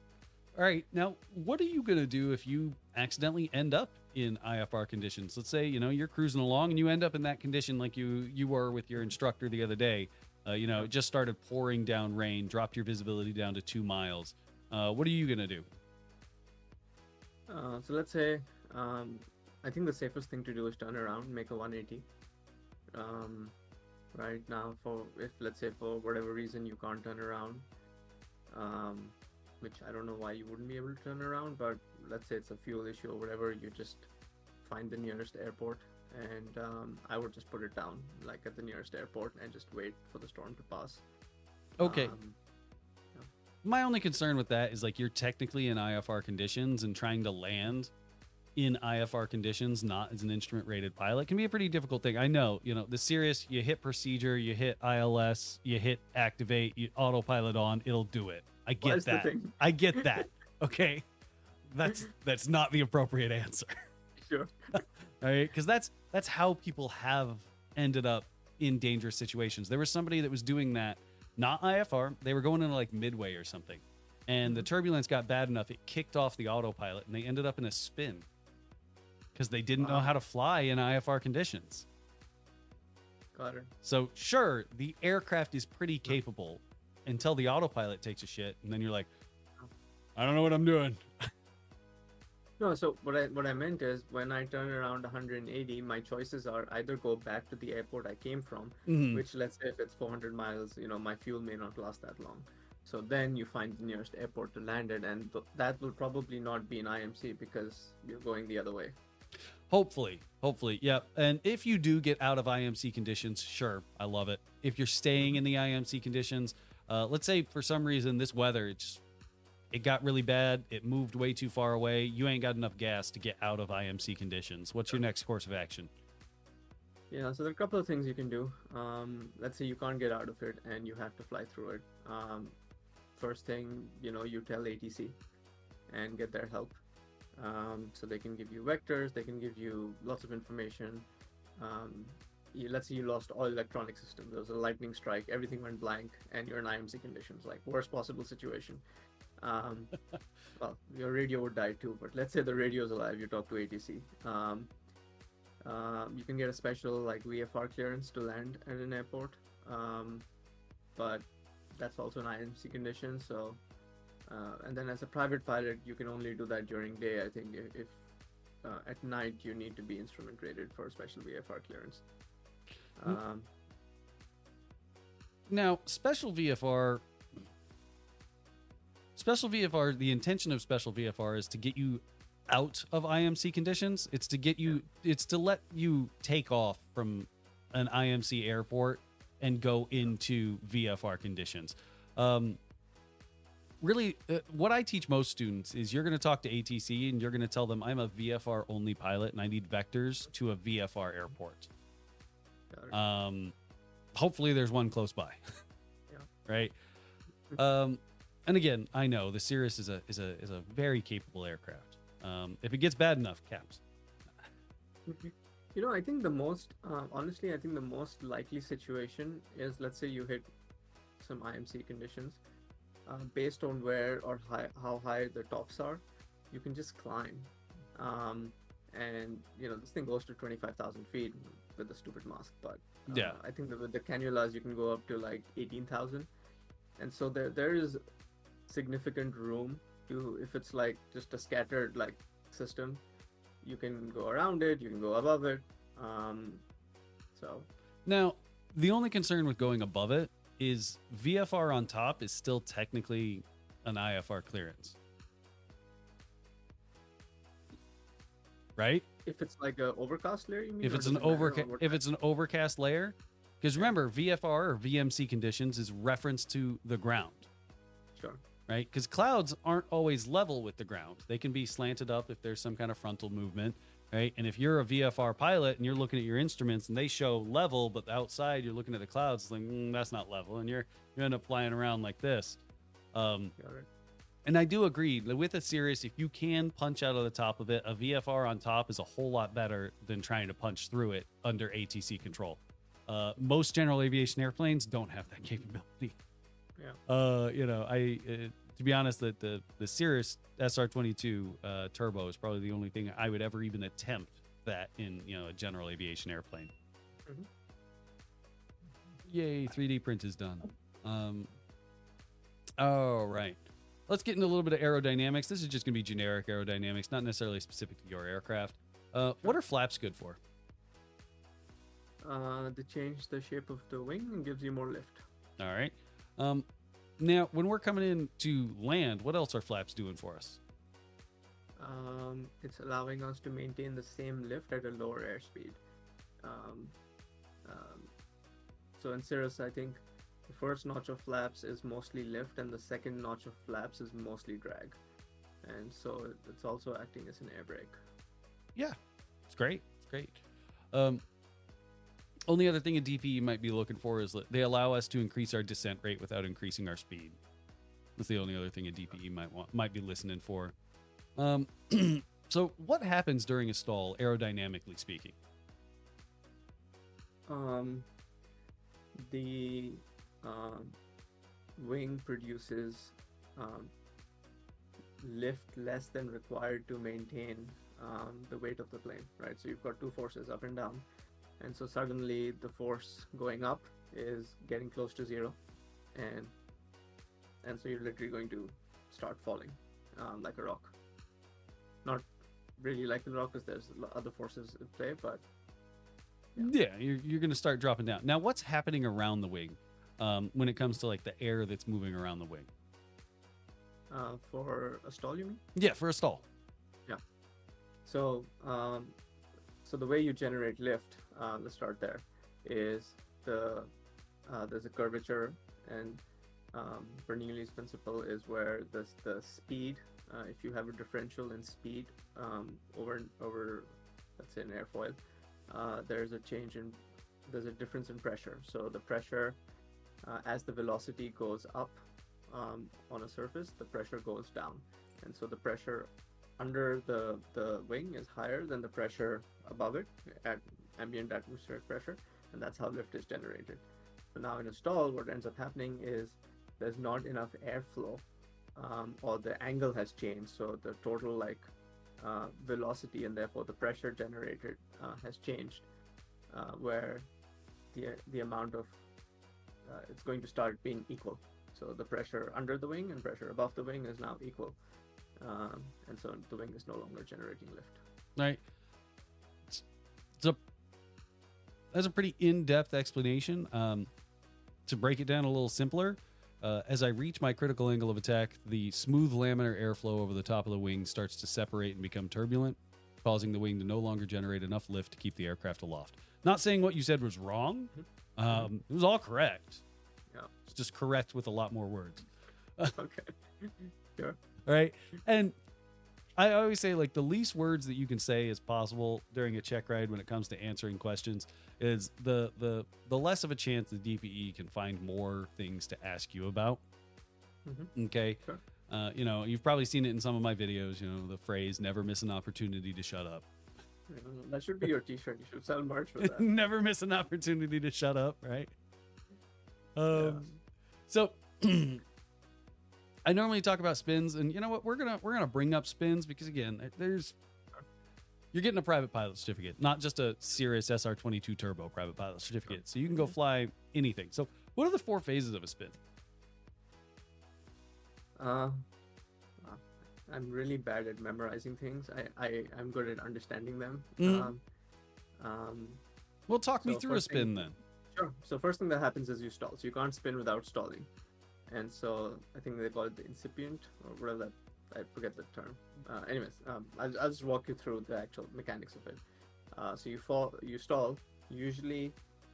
All right. Now, what are you going to do if you accidentally end up in IFR conditions? Let's say, you know, you're cruising along and you end up in that condition like you were with your instructor the other day. You know, it just started pouring down rain, dropped your visibility down to 2 miles. What are you going to do? So let's say, I think the safest thing to do is turn around, make a 180. Right now, if let's say for whatever reason you can't turn around, which I don't know why you wouldn't be able to turn around, but let's say it's a fuel issue or whatever, you just find the nearest airport, and I would just put it down like at the nearest airport and just wait for the storm to pass. Okay. My only concern with that is like you're technically in IFR conditions, and trying to land in IFR conditions, not as an instrument rated pilot, can be a pretty difficult thing. I know, you know, the Cirrus, you hit procedure, you hit ILS, you hit activate, you autopilot on, it'll do it. I get that. I get that. Okay. That's not the appropriate answer. Sure. All right. Because that's how people have ended up in dangerous situations. There was somebody that was doing that, not IFR. They were going into like Midway or something, and the turbulence got bad enough, it kicked off the autopilot, and they ended up in a spin because they didn't know how to fly in IFR conditions. Got it. So sure, the aircraft is pretty capable until the autopilot takes a shit, and then you're like, I don't know what I'm doing. No, so what I meant is when I turn around 180, my choices are either go back to the airport I came from, which let's say if it's 400 miles, you know, my fuel may not last that long. So then you find the nearest airport to land it, and that will probably not be an IMC because you're going the other way. Hopefully, yeah. And if you do get out of IMC conditions, sure, I love it. If you're staying in the IMC conditions, let's say for some reason this weather, it got really bad, it moved way too far away, you ain't got enough gas to get out of IMC conditions. What's your next course of action? Yeah, so there are a couple of things you can do. Let's say you can't get out of it and you have to fly through it. First thing, you know, you tell ATC and get their help. So they can give you vectors, they can give you lots of information. Let's say you lost all electronic systems, there was a lightning strike, everything went blank, and you're in IMC conditions, like worst possible situation. Well, your radio would die too, but let's say the radio is alive, you talk to ATC. You can get a special like VFR clearance to land at an airport, but that's also an IMC condition. So, and then as a private pilot, you can only do that during day. I think if at night you need to be instrument rated for a special VFR clearance. Now, special VFR, the intention of special VFR is to get you out of IMC conditions. It's to get you, it's to let you take off from an IMC airport and go into VFR conditions. really, what I teach most students is you're going to talk to ATC and you're going to tell them I'm a VFR only pilot and I need vectors to a VFR airport. Hopefully there's one close by. Yeah. Right. And again, I know the Cirrus is a very capable aircraft. If it gets bad enough, caps. You know, I think the most, honestly, I think the most likely situation is, let's say you hit some IMC conditions, based on where or how high the tops are, you can just climb. And, you know, this thing goes to 25,000 feet with the stupid mask, but yeah, I think that with the cannulas, you can go up to like 18,000. And so there is significant room to, if it's like just a scattered like system, you can go around it, you can go above it. So now the only concern with going above it is VFR on top is still technically an IFR clearance, right? if it's like a overcast layer, you mean? If or it's does an it matter if it's an overcast layer, because remember VFR or VMC conditions is reference to the ground. Sure. Right? Because clouds aren't always level with the ground. They can be slanted up if there's some kind of frontal movement, right? And if you're a VFR pilot and you're looking at your instruments and they show level, but outside you're looking at the clouds, it's like, that's not level. And you end up flying around like this. Got it. And I do agree with a Cirrus, if you can punch out of the top of it, a VFR on top is a whole lot better than trying to punch through it under ATC control. Most general aviation airplanes don't have that capability. Yeah. You know, to be honest, that the Cirrus SR22 turbo is probably the only thing I would ever even attempt that in, you know, a general aviation airplane. Mhm. Yay, 3D print is done. All right. Let's get into a little bit of aerodynamics. This is just going to be generic aerodynamics, not necessarily specific to your aircraft. What are flaps good for? They change the shape of the wing and gives you more lift. All right. Now, when we're coming in to land, what else are flaps doing for us? It's allowing us to maintain the same lift at a lower airspeed. So in Cirrus, I think the first notch of flaps is mostly lift, and the second notch of flaps is mostly drag. And so it's also acting as an air brake. Yeah, it's great. It's great. Only other thing a DPE might be looking for is they allow us to increase our descent rate without increasing our speed. That's the only other thing a DPE might be listening for. So what happens during a stall, aerodynamically speaking? The wing produces lift less than required to maintain the weight of the plane, right? So you've got two forces, up and down. And so suddenly the force going up is getting close to zero. And so you're literally going to start falling like a rock. Not really like a rock because there's other forces at play, but yeah, you're going to start dropping down. Now, what's happening around the wing when it comes to like the air that's moving around the wing? For a stall, you mean? Yeah, for a stall. Yeah. So the way you generate lift, let's start there, is there's a curvature, and Bernoulli's principle is where the speed, if you have a differential in speed over let's say an airfoil, there's a difference in pressure. So the pressure, as the velocity goes up on a surface, the pressure goes down, and so the pressure under the wing is higher than the pressure above it at ambient atmospheric pressure, and that's how lift is generated. So now in a stall, what ends up happening is there's not enough airflow, or the angle has changed, so the total velocity and therefore the pressure generated has changed, where the amount of it's going to start being equal. So the pressure under the wing and pressure above the wing is now equal, and so the wing is no longer generating lift. Right. That's a pretty in-depth explanation. To break it down a little simpler, as I reach my critical angle of attack, the smooth laminar airflow over the top of the wing starts to separate and become turbulent, causing the wing to no longer generate enough lift to keep the aircraft aloft. Not saying what you said was wrong. It was all correct. Yeah. It's just correct with a lot more words. Okay. Sure. Right. And I always say, like, the least words that you can say as possible during a check ride when it comes to answering questions is the less of a chance the DPE can find more things to ask you about. Okay. Sure. You know, you've probably seen it in some of my videos, you know, the phrase "never miss an opportunity to shut up." That should be your t-shirt. You should sell merch for that. Never miss an opportunity to shut up, right? So I normally talk about spins, and you know what? We're gonna bring up spins because, again, you're getting a private pilot certificate, not just a Cirrus SR22 Turbo private pilot certificate. So you can go fly anything. So what are the 4 phases of a spin? I'm really bad at memorizing things. I'm good at understanding them. Well, talk me so through a spin then. Sure. So first thing that happens is you stall. So you can't spin without stalling. And so I think they call it the incipient or whatever that, I forget the term. Anyways, I'll just walk you through the actual mechanics of it. So you stall. Usually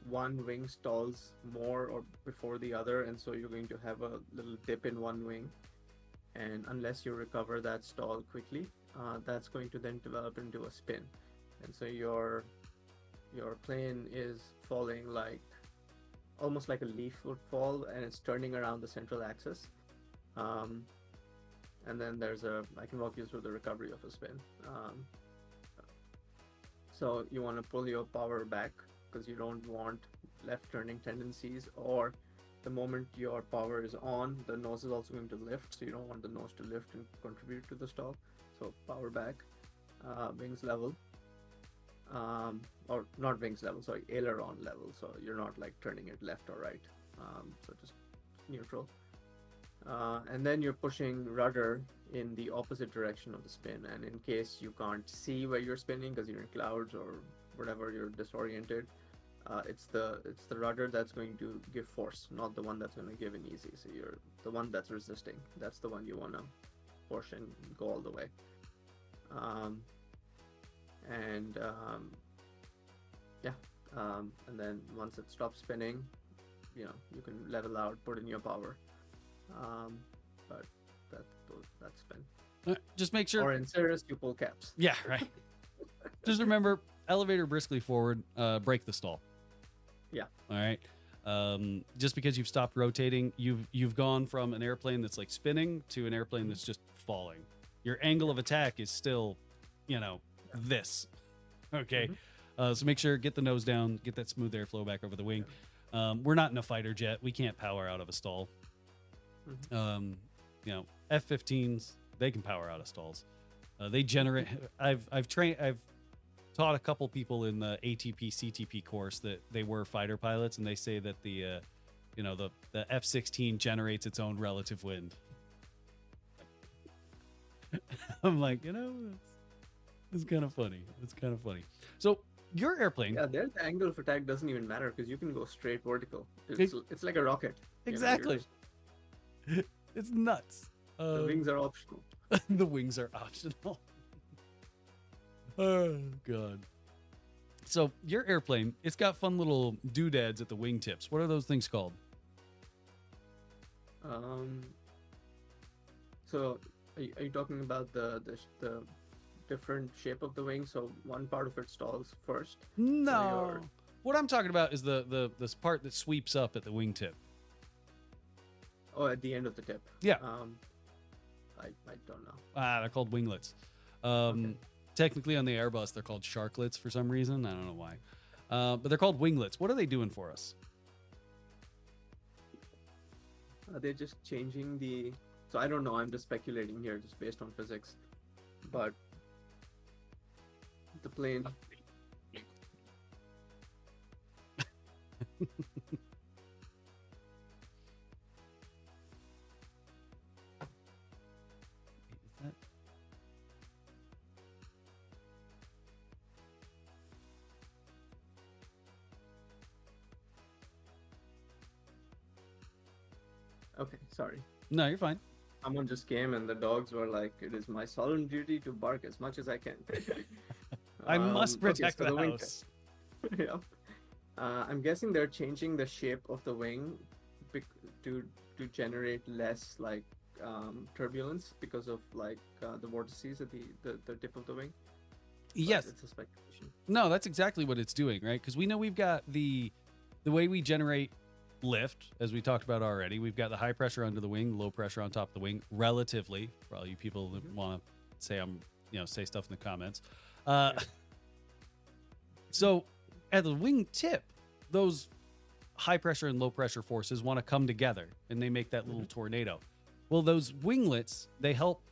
one wing stalls more or before the other, and so you're going to have a little dip in one wing. And unless you recover that stall quickly, that's going to then develop into a spin. And so your plane is falling like almost like a leaf would fall, and it's turning around the central axis. And then I can walk you through the recovery of a spin. So you want to pull your power back because you don't want left turning tendencies, or the moment your power is on, the nose is also going to lift, so you don't want the nose to lift and contribute to the stall. So power back, wings level, or not wings level, sorry, aileron level, so you're not like turning it left or right, so just neutral. And then you're pushing rudder in the opposite direction of the spin, and in case you can't see where you're spinning because you're in clouds or whatever, you're disoriented, it's the rudder that's going to give force, not the one that's going to give in easy. So you're the one that's resisting. That's the one you want to push and go all the way. And then once it stops spinning, you can level out, put in your power. But that's spin. Just make sure. Or in Cirrus, you pull caps. Yeah, right. Just remember, elevator briskly forward, break the stall. Yeah. All right. Just because you've stopped rotating, you've gone from an airplane that's like spinning to an airplane that's just falling. Your angle of attack is still, this. Okay. So make sure, get the nose down, get that smooth airflow back over the wing. We're not in a fighter jet. We can't power out of a stall. F-15s, they can power out of stalls. They generate. I've taught a couple people in the ATP CTP course that they were fighter pilots, and they say that the F-16 generates its own relative wind. I'm like, it's kind of funny. It's kind of funny. So your airplane, yeah, there the angle of attack doesn't even matter because you can go straight vertical. It's like a rocket. Exactly. It's nuts. The wings are optional. The wings are optional. Oh god. So your airplane, it's got fun little doodads at the wingtips. What are those things called? So are you talking about the different shape of the wing? So one part of it stalls first. No. So what I'm talking about is this part that sweeps up at the wingtip. Oh, at the end of the tip. Yeah. I don't know. They're called winglets. Okay. Technically on the Airbus, they're called sharklets for some reason. I don't know why. But they're called winglets. What are they doing for us? They're just changing the... So I don't know. I'm just speculating here just based on physics. But the plane... Okay, sorry. No, you're fine. Someone just came and the dogs were like, it is my solemn duty to bark as much as I can. I must protect the house. Yeah. I'm guessing they're changing the shape of the wing to generate less like turbulence because of like the vortices at the tip of the wing. Yes. It's a speculation. No, that's exactly what it's doing, right? Because we know we've got the way we generate lift, as we talked about already. We've got the high pressure under the wing, low pressure on top of the wing, relatively. For all you people that want to say say stuff in the comments. So at the wing tip, those high pressure and low pressure forces want to come together, and they make that little tornado. Well, those winglets, they help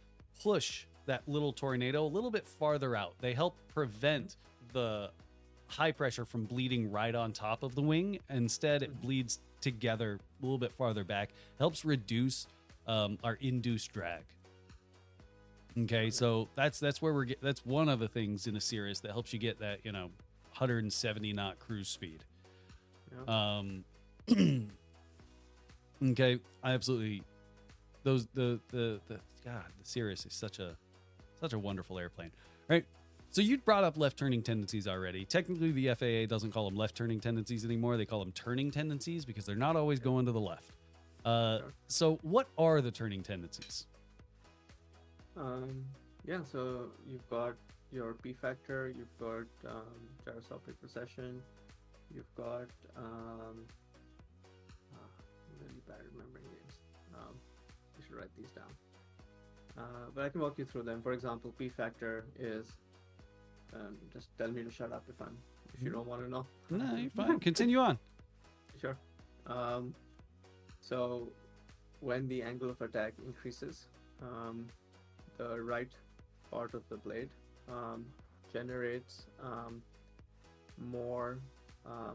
push that little tornado a little bit farther out. They help prevent the high pressure from bleeding right on top of the wing. Instead, it bleeds together a little bit farther back. Helps reduce our induced drag. Okay, so that's where that's one of the things in a Cirrus that helps you get that 170 knot cruise speed. Yeah. Okay, I absolutely the Cirrus is such a wonderful airplane, right? So you brought up left turning tendencies already. Technically, the FAA doesn't call them left turning tendencies anymore. They call them turning tendencies because they're not always going to the left. So what are the turning tendencies? So you've got your P factor, you've got gyroscopic precession, you've got I'm really bad at remembering names. I should write these down. But I can walk you through them. For example, P factor is just tell me to shut up if you don't want to know. No, you're fine. Continue on. Sure. So when the angle of attack increases, the right part of the blade generates more. How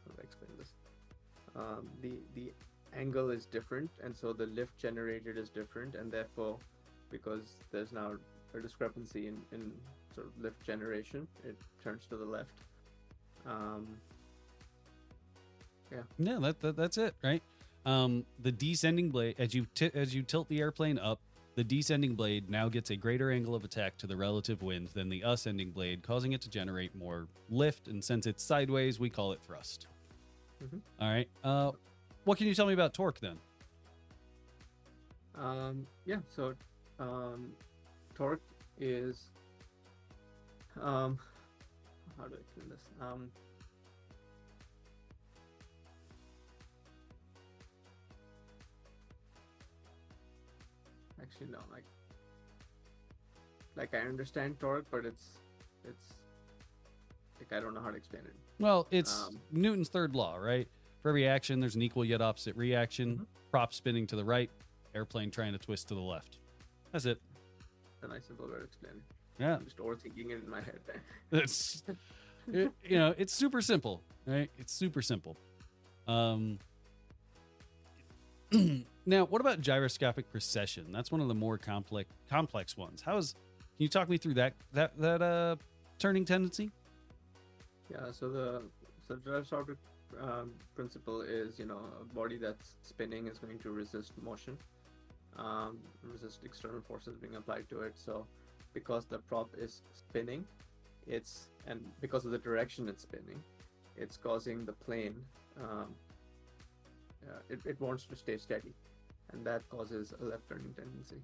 do I explain this? The angle is different, and so the lift generated is different, and therefore, because there's now a discrepancy in sort of lift generation, it turns to the left. That's it, right? The descending blade, as you tilt the airplane up, the descending blade now gets a greater angle of attack to the relative wind than the ascending blade, causing it to generate more lift. And since it's sideways, we call it thrust. All right. What can you tell me about torque then? So torque is how do I explain this? Actually, no. Like I understand torque, but it's like I don't know how to explain it. Well, it's Newton's third law, right? For every action, there's an equal yet opposite reaction. Prop spinning to the right, airplane trying to twist to the left. That's it. A nice simple way to explain it. Yeah. I'm just overthinking it in my head. It's it's super simple, right? It's super simple. Now, what about gyroscopic precession? That's one of the more complex ones. Can you talk me through that turning tendency? Yeah. So the gyroscopic principle is a body that's spinning is going to resist motion, resist external forces being applied to it. So because the prop is spinning, and because of the direction it's spinning, it's causing the plane it wants to stay steady, and that causes a left turning tendency.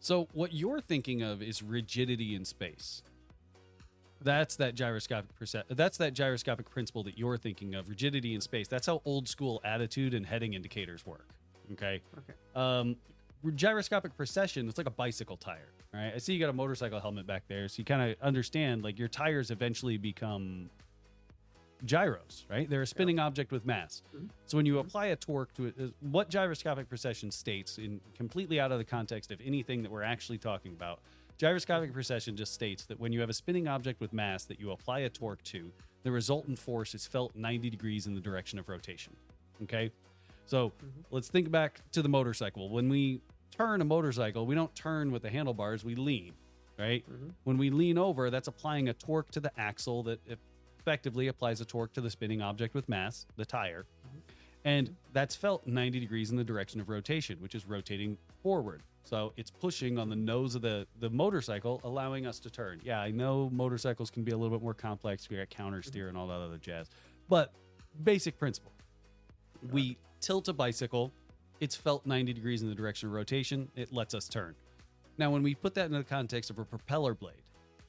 So what you're thinking of is rigidity in space. That's that gyroscopic principle that you're thinking of, rigidity in space. That's how old school attitude and heading indicators work. Okay. Gyroscopic precession, it's like a bicycle tire. Right. I see you got a motorcycle helmet back there, so you kind of understand like your tires eventually become gyros, right? They're a spinning object with mass. So when you apply a torque to it, what gyroscopic precession states, in completely out of the context of anything that we're actually talking about, gyroscopic precession just states that when you have a spinning object with mass that you apply a torque to, the resultant force is felt 90 degrees in the direction of rotation. Okay? So let's think back to the motorcycle. When we turn a motorcycle, we don't turn with the handlebars, we lean, right? When we lean over, that's applying a torque to the axle that effectively applies a torque to the spinning object with mass, the tire. And that's felt 90 degrees in the direction of rotation, which is rotating forward. So it's pushing on the nose of the motorcycle, allowing us to turn. Yeah, I know motorcycles can be a little bit more complex. We got counter steer and all that other jazz. But basic principle. We tilt a bicycle it's felt 90 degrees in the direction of rotation. It lets us turn. Now, when we put that in the context of a propeller blade,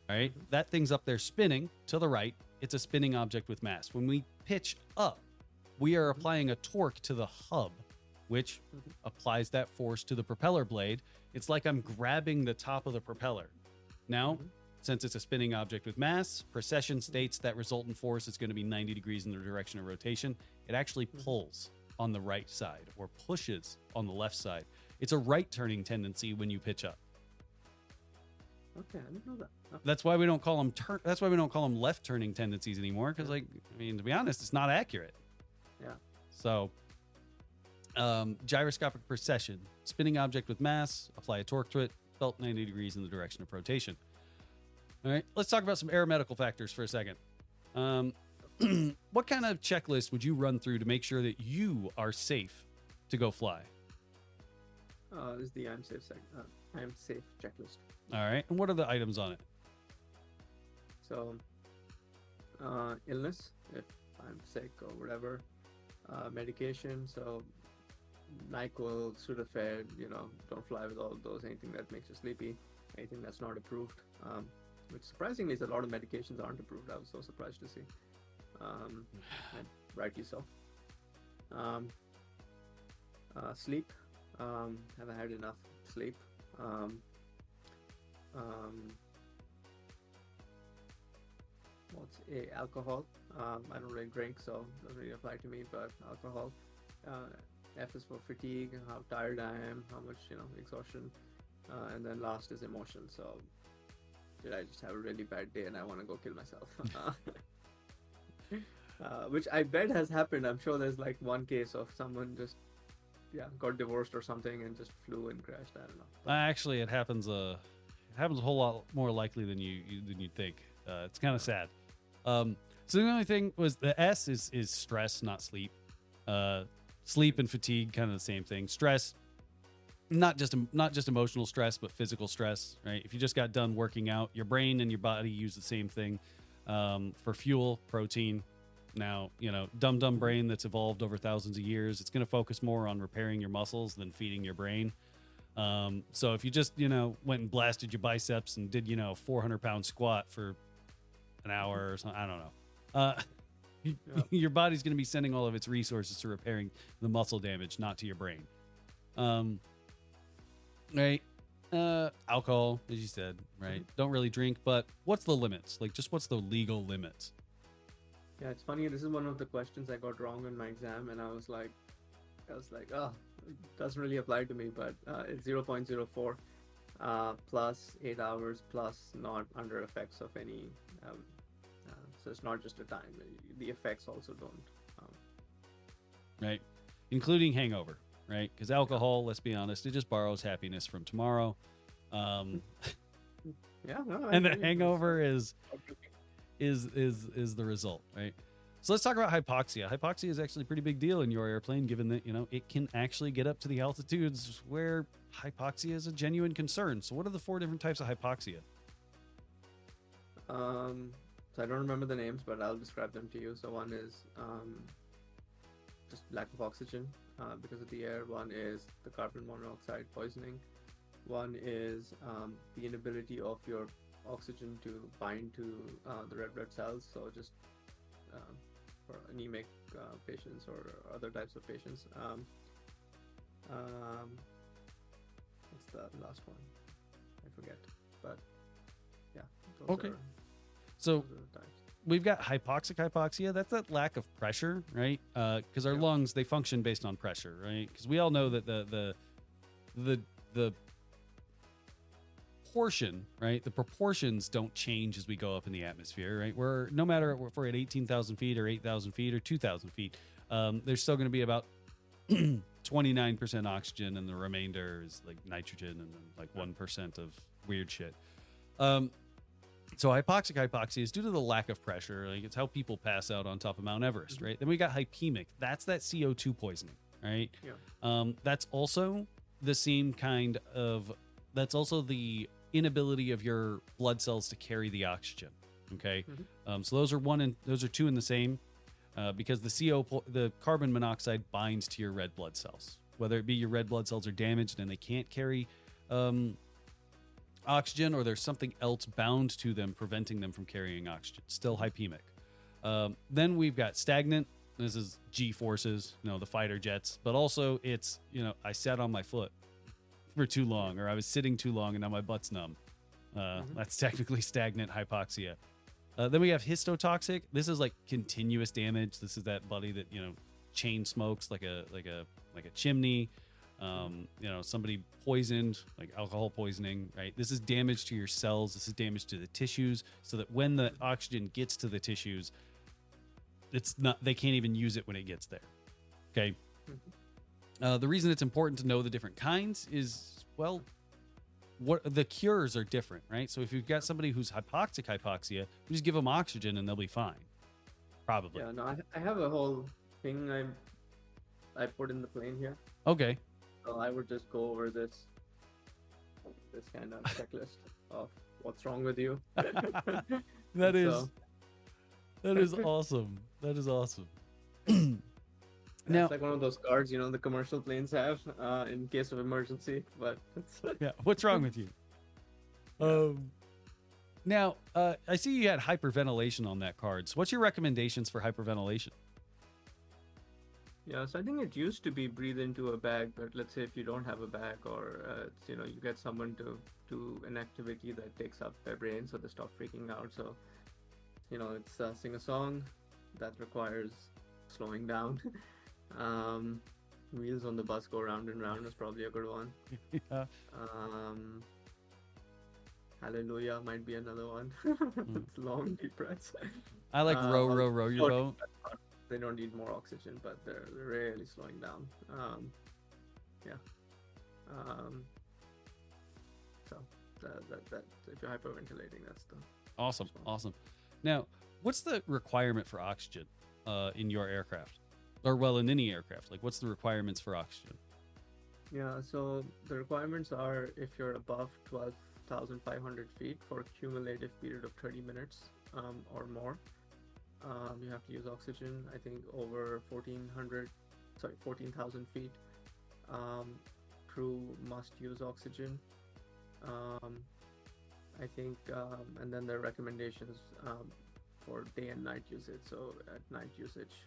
right, that thing's up there spinning to the right. It's a spinning object with mass. When we pitch up, we are applying a torque to the hub, which applies that force to the propeller blade. It's like I'm grabbing the top of the propeller. Now, since it's a spinning object with mass, precession states that resultant force is going to be 90 degrees in the direction of rotation. It actually pulls on the right side or pushes on the left side. It's a right turning tendency when you pitch up. Okay, I didn't know that. Oh. That's why we don't call them that's why we don't call them left turning tendencies anymore, because like, I mean, to be honest, it's not accurate. Yeah. So gyroscopic precession, spinning object with mass, apply a torque to it, felt 90 degrees in the direction of rotation. All right, let's talk about some aeromedical factors for a second. What kind of checklist would you run through to make sure that you are safe to go fly? This is the I'm safe checklist. All right, and what are the items on it? So, illness, if I'm sick or whatever, medication, so NyQuil, Sudafed, don't fly with all of those, anything that makes you sleepy, anything that's not approved, which surprisingly is a lot of medications aren't approved. I was so surprised to see, and rightly so. Sleep, haven't had enough sleep. Alcohol. I don't really drink, so it doesn't really apply to me, but alcohol. F is for fatigue, and how tired I am, how much exhaustion, and then last is emotion. So did I just have a really bad day and I want to go kill myself? Which I bet has happened. I'm sure there's like one case of someone just got divorced or something and just flew and crashed. I don't know. Actually, it happens a whole lot more likely than you'd think. It's kind of sad. So the only thing was the S is stress, not sleep. Sleep and fatigue, kind of the same thing. Stress, not just emotional stress, but physical stress, right? If you just got done working out, your brain and your body use the same thing for fuel, protein. Now, dumb brain that's evolved over thousands of years, it's going to focus more on repairing your muscles than feeding your brain. So if you just, went and blasted your biceps and did, 400-pound squat for an hour or something, I don't know. Your body's going to be sending all of its resources to repairing the muscle damage, not to your brain. Right. Alcohol, as you said, right? Don't really drink, but what's the limits? Like, just what's the legal limits? Yeah, it's funny. This is one of the questions I got wrong in my exam, and I was like, oh, it doesn't really apply to me, but it's 0.04 plus 8 hours plus not under effects of any. So it's not just a time. The effects also don't. Right, including hangover. Right, because alcohol, let's be honest, it just borrows happiness from tomorrow. And the hangover is the result, right? So let's talk about hypoxia. Hypoxia is actually a pretty big deal in your airplane, given that it can actually get up to the altitudes where hypoxia is a genuine concern. So what are the 4 different types of hypoxia? So I don't remember the names, but I'll describe them to you. So one is just lack of oxygen because of the air. One is the carbon monoxide poisoning. One is the inability of your oxygen to bind to the red blood cells. So just for anemic patients or other types of patients. What's the last one? I forget. But yeah. Okay. So we've got hypoxia. That's that lack of pressure, right? Because our lungs, they function based on pressure, right? Because we all know that the portion, right? The proportions don't change as we go up in the atmosphere, right? No matter if we're at 18,000 feet or 8,000 feet or 2,000 feet, there's still going to be about 29% oxygen, and the remainder is like nitrogen and then like 1% of weird shit. So hypoxia is due to the lack of pressure. Like, it's how people pass out on top of Mount Everest, right? Then we got hypemic. That's that CO2 poisoning, right? Yeah. That's also the same kind of. That's also the inability of your blood cells to carry the oxygen. Okay. So those are 2 in the same, because the carbon monoxide binds to your red blood cells. whether it be your red blood cells are damaged and they can't carry oxygen, or there's something else bound to them preventing them from carrying oxygen. Still hypemic. Then we've got stagnant. This is G forces, the fighter jets, but also it's, I sat on my foot for too long, or I was sitting too long and now my butt's numb. That's technically stagnant hypoxia. Then we have histotoxic. This is like continuous damage. This is that buddy that, chain smokes like a chimney. Somebody poisoned, like alcohol poisoning, right? This is damage to your cells. This is damage to the tissues, so that when the oxygen gets to the tissues, they can't even use it when it gets there. Okay. The reason it's important to know the different kinds is, well, what the cures are different, right? So if you've got somebody who's hypoxia, you just give them oxygen and they'll be fine. Probably. Yeah, no, I have a whole thing I put in the plane here. Okay. So I would just go over this kind of checklist of what's wrong with you. That is awesome. That is awesome. Now, it's like one of those cards, the commercial planes have in case of emergency. But yeah, what's wrong with you? Now, I see you had hyperventilation on that card. So what's your recommendations for hyperventilation? Yeah, so I think it used to be breathe into a bag, but let's say if you don't have a bag, or you get someone to do an activity that takes up their brain, so they stop freaking out. So it's sing a song that requires slowing down. Wheels on the bus go round and round is probably a good one. Yeah. Hallelujah might be another one. Long deep breaths. I like row your boat. They don't need more oxygen, but they're really slowing down. So that if you're hyperventilating, that's the awesome. Now, what's the requirement for oxygen in your aircraft, or in any aircraft? Like, what's the requirements for oxygen? Yeah, so the requirements are if you're above 12,500 feet for a cumulative period of 30 minutes or more. You have to use oxygen. I think over 14,000 feet, crew must use oxygen. I think, and then there are recommendations for day and night usage. So at night usage,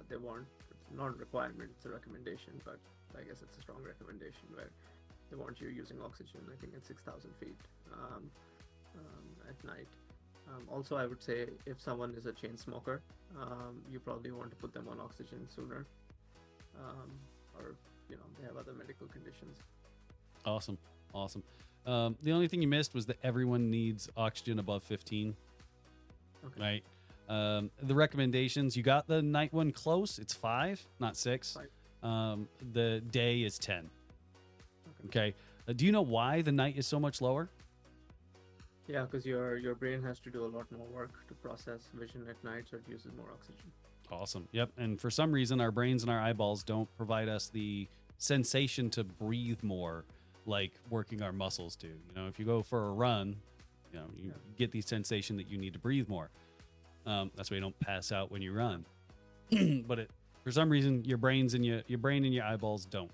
they want, it's not a requirement, it's a recommendation, but I guess it's a strong recommendation where they want you using oxygen, I think at 6,000 feet at night. Also, I would say if someone is a chain smoker, you probably want to put them on oxygen sooner, or they have other medical conditions. Awesome. The only thing you missed was that everyone needs oxygen above 15. Okay. Right. The recommendations, you got the night one close. It's 5, not 6. 5. The day is 10. Okay. Do you know why the night is so much lower? Yeah, because your brain has to do a lot more work to process vision at night, so it uses more oxygen. Awesome. Yep. And for some reason, our brains and our eyeballs don't provide us the sensation to breathe more like working our muscles do. If you go for a run, you get the sensation that you need to breathe more. That's why you don't pass out when you run. But for some reason, your brain and your eyeballs don't.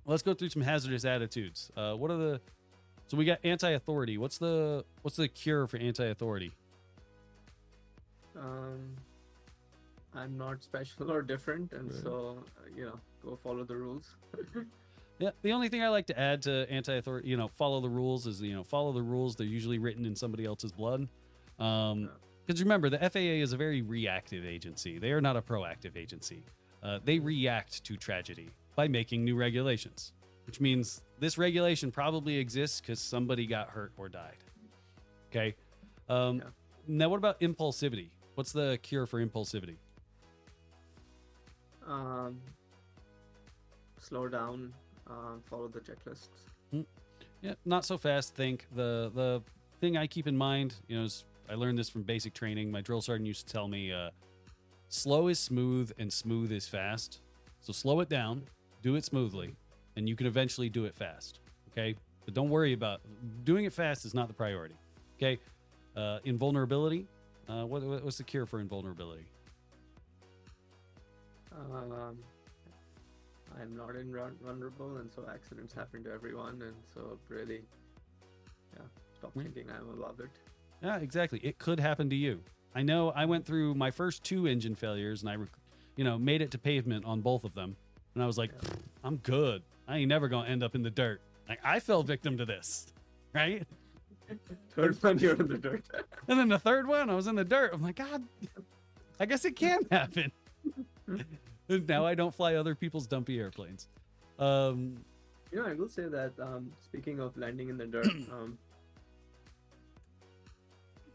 Let's go through some hazardous attitudes. So we got anti-authority. What's the cure for anti-authority? I'm not special or different, and so go follow the rules. Yeah, the only thing I like to add to anti-authority, follow the rules is follow the rules. They're usually written in somebody else's blood. Because remember, the FAA is a very reactive agency. They are not a proactive agency. They react to tragedy by making new regulations, which means this regulation probably exists because somebody got hurt or died. Okay. Now, what about impulsivity? What's the cure for impulsivity? Slow down. Follow the checklists. Yeah, not so fast. Think the thing I keep in mind, is I learned this from basic training. My drill sergeant used to tell me, slow is smooth and smooth is fast. So slow it down, do it smoothly, and you can eventually do it fast. Okay, but don't worry about doing it fast is not the priority. Okay, invulnerability. What's the cure for invulnerability? I'm not invulnerable, and so accidents happen to everyone, and so really, yeah, stop thinking I'm above it. Yeah, exactly. It could happen to you. I know I went through my first 2 engine failures, and I made it to pavement on both of them. And I was like, I'm good. I ain't never going to end up in the dirt. Like, I fell victim to this, right? Third one, you're in the dirt. And then the third one, I was in the dirt. I'm like, God, I guess it can happen. And now I don't fly other people's dumpy airplanes. I will say that, speaking of landing in the dirt,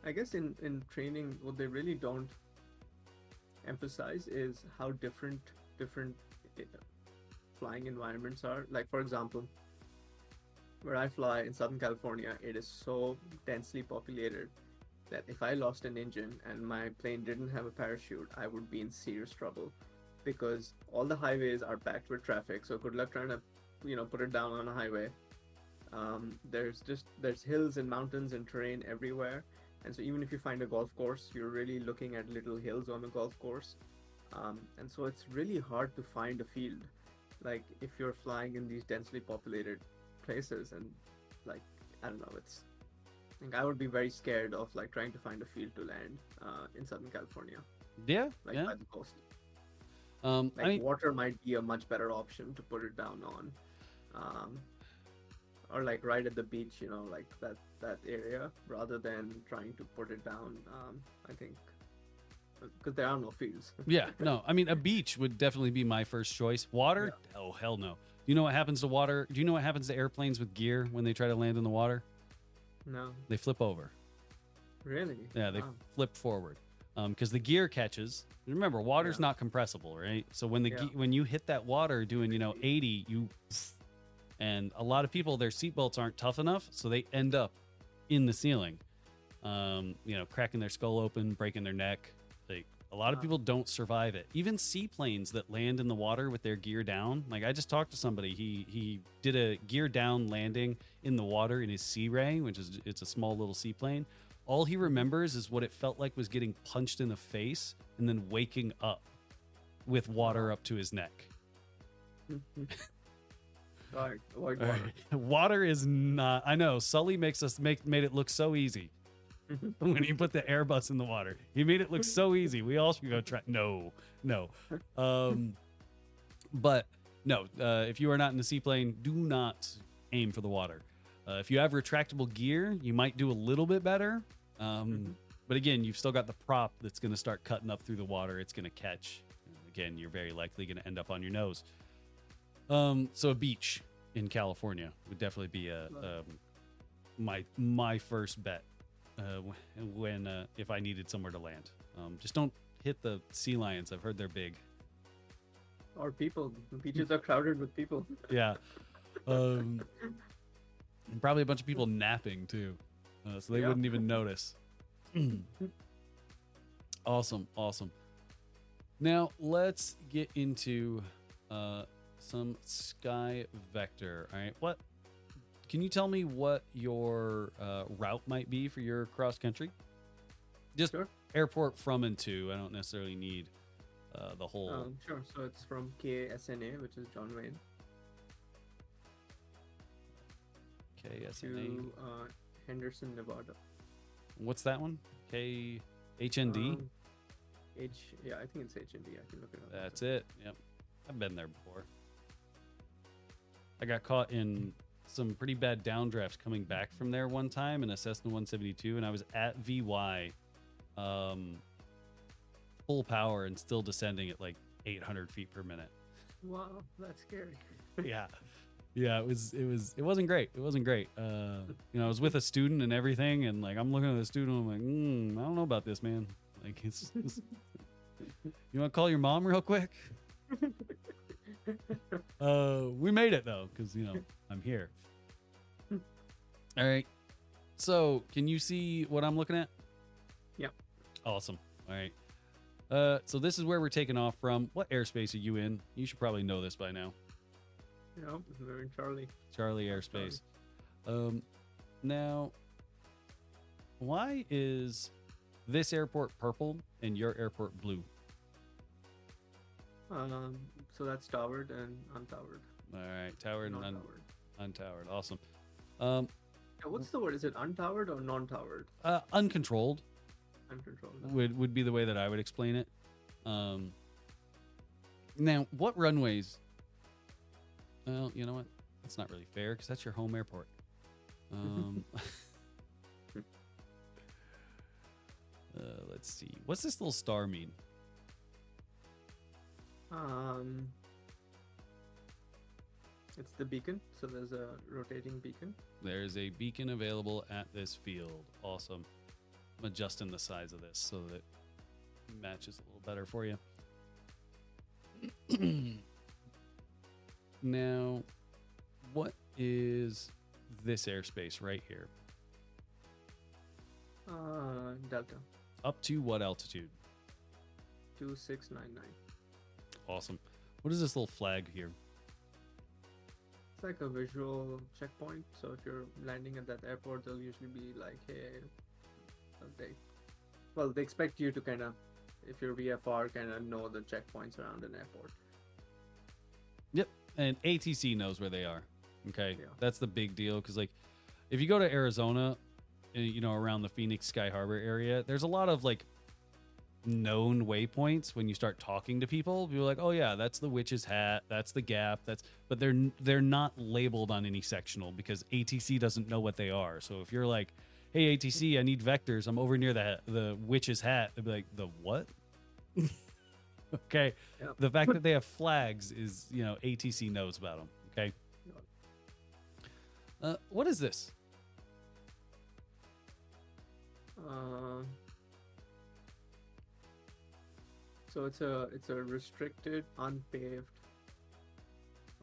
I guess in training, what they really don't emphasize is how different flying environments are. Like, for example, where I fly in Southern California, it is so densely populated that if I lost an engine and my plane didn't have a parachute, I would be in serious trouble, because all the highways are packed with traffic. So good luck trying to, put it down on a highway. There's hills and mountains and terrain everywhere. And so even if you find a golf course, you're really looking at little hills on the golf course. And so it's really hard to find a field. Like, if you're flying in these densely populated places, and like, I don't know, I would be very scared of like trying to find a field to land in Southern California. Yeah. By the coast. Water might be a much better option to put it down on. Or like right at the beach, like that area, rather than trying to put it down, I think, because there are no fields. Yeah, no, I mean, a beach would definitely be my first choice. Water? Yeah. Oh, hell no. You know what happens to water? Do you know what happens to airplanes with gear when they try to land in the water? No. They flip over. Really? Yeah, they flip forward. Because the gear catches. Remember, water's not compressible, right? So when when you hit that water doing 80, and a lot of people, their seatbelts aren't tough enough, so they end up in the ceiling, cracking their skull open, breaking their neck. Like, a lot of people don't survive it. Even seaplanes that land in the water with their gear down. Like, I just talked to somebody. He did a gear down landing in the water in his Sea Ray, it's a small little seaplane. All he remembers is what it felt like was getting punched in the face and then waking up with water up to his neck. Avoid water. Water is not. I know Sully made it look so easy when he put the Airbus in the water. He made it look so easy. We all should go try. No. But no. If you are not in a seaplane, do not aim for the water. If you have retractable gear, you might do a little bit better. But again, you've still got the prop that's going to start cutting up through the water. It's going to catch. Again, you're very likely going to end up on your nose. So a beach in California would definitely be my first bet if I needed somewhere to land. Just don't hit the sea lions. I've heard they're big. Or people. The beaches are crowded with people. Yeah. And probably a bunch of people napping too, so they wouldn't even notice. Awesome. Now let's get into some sky vector. All right, can you tell me what your route might be for your cross country? Just airport from and to. I don't necessarily need the whole. Sure. So it's from KSNA, which is John Wayne, KSNA to Henderson, Nevada. What's that one? KHND? I think it's HND. I can look it up. That's it. Yep. I've been there before. I got caught in some pretty bad downdrafts coming back from there one time in a Cessna 172, and I was at VY full power and still descending at like 800 feet per minute. Wow, that's scary. Yeah, it wasn't great. I was with a student and everything, and like I'm looking at the student, I'm like, I don't know about this, man. Like, it's you want to call your mom real quick? We made it though, because I'm here. All right. So can you see what I'm looking at? Yep. Awesome. All right. So this is where we're taking off from. What airspace are you in? You should probably know this by now. Yep, we're in Charlie airspace. Now, why is this airport purple and your airport blue? So that's towered and untowered. All right, towered and Non-towered. untowered. Awesome. Um, Yeah, what's the word? Is it untowered or non-towered? uncontrolled Uncontrolled. would be the way that I would explain it. Now, what runways? Well, you know what? That's not really fair because that's your home airport. Let's see. What's this little star mean? It's the beacon. So there's a rotating beacon. There's a beacon available at this field. Awesome. I'm adjusting the size of this so that it matches a little better for you. Now, what is this airspace right here? Delta. Up to what altitude? 2699. Awesome. What is this little flag here? It's like a visual checkpoint. So if you're landing at that airport, they'll usually be like, hey, they expect you to kind of, if you're VFR, kind of know the checkpoints around an airport. Yep. And ATC knows where they are. Okay. Yeah. That's the big deal. Because, like, if you go to Arizona, you know, around the Phoenix Sky Harbor area, there's a lot of, like, known waypoints when you start talking to people. You're like, oh yeah, that's the witch's hat, that's the gap, but they're not labeled on any sectional because ATC doesn't know what they are. So if you're like, hey ATC, I need vectors, I'm over near the witch's hat, they'd be like, the what? Okay. Yep. The fact that they have flags is, you know, ATC knows about them. Okay. What is this? So it's a restricted, unpaved,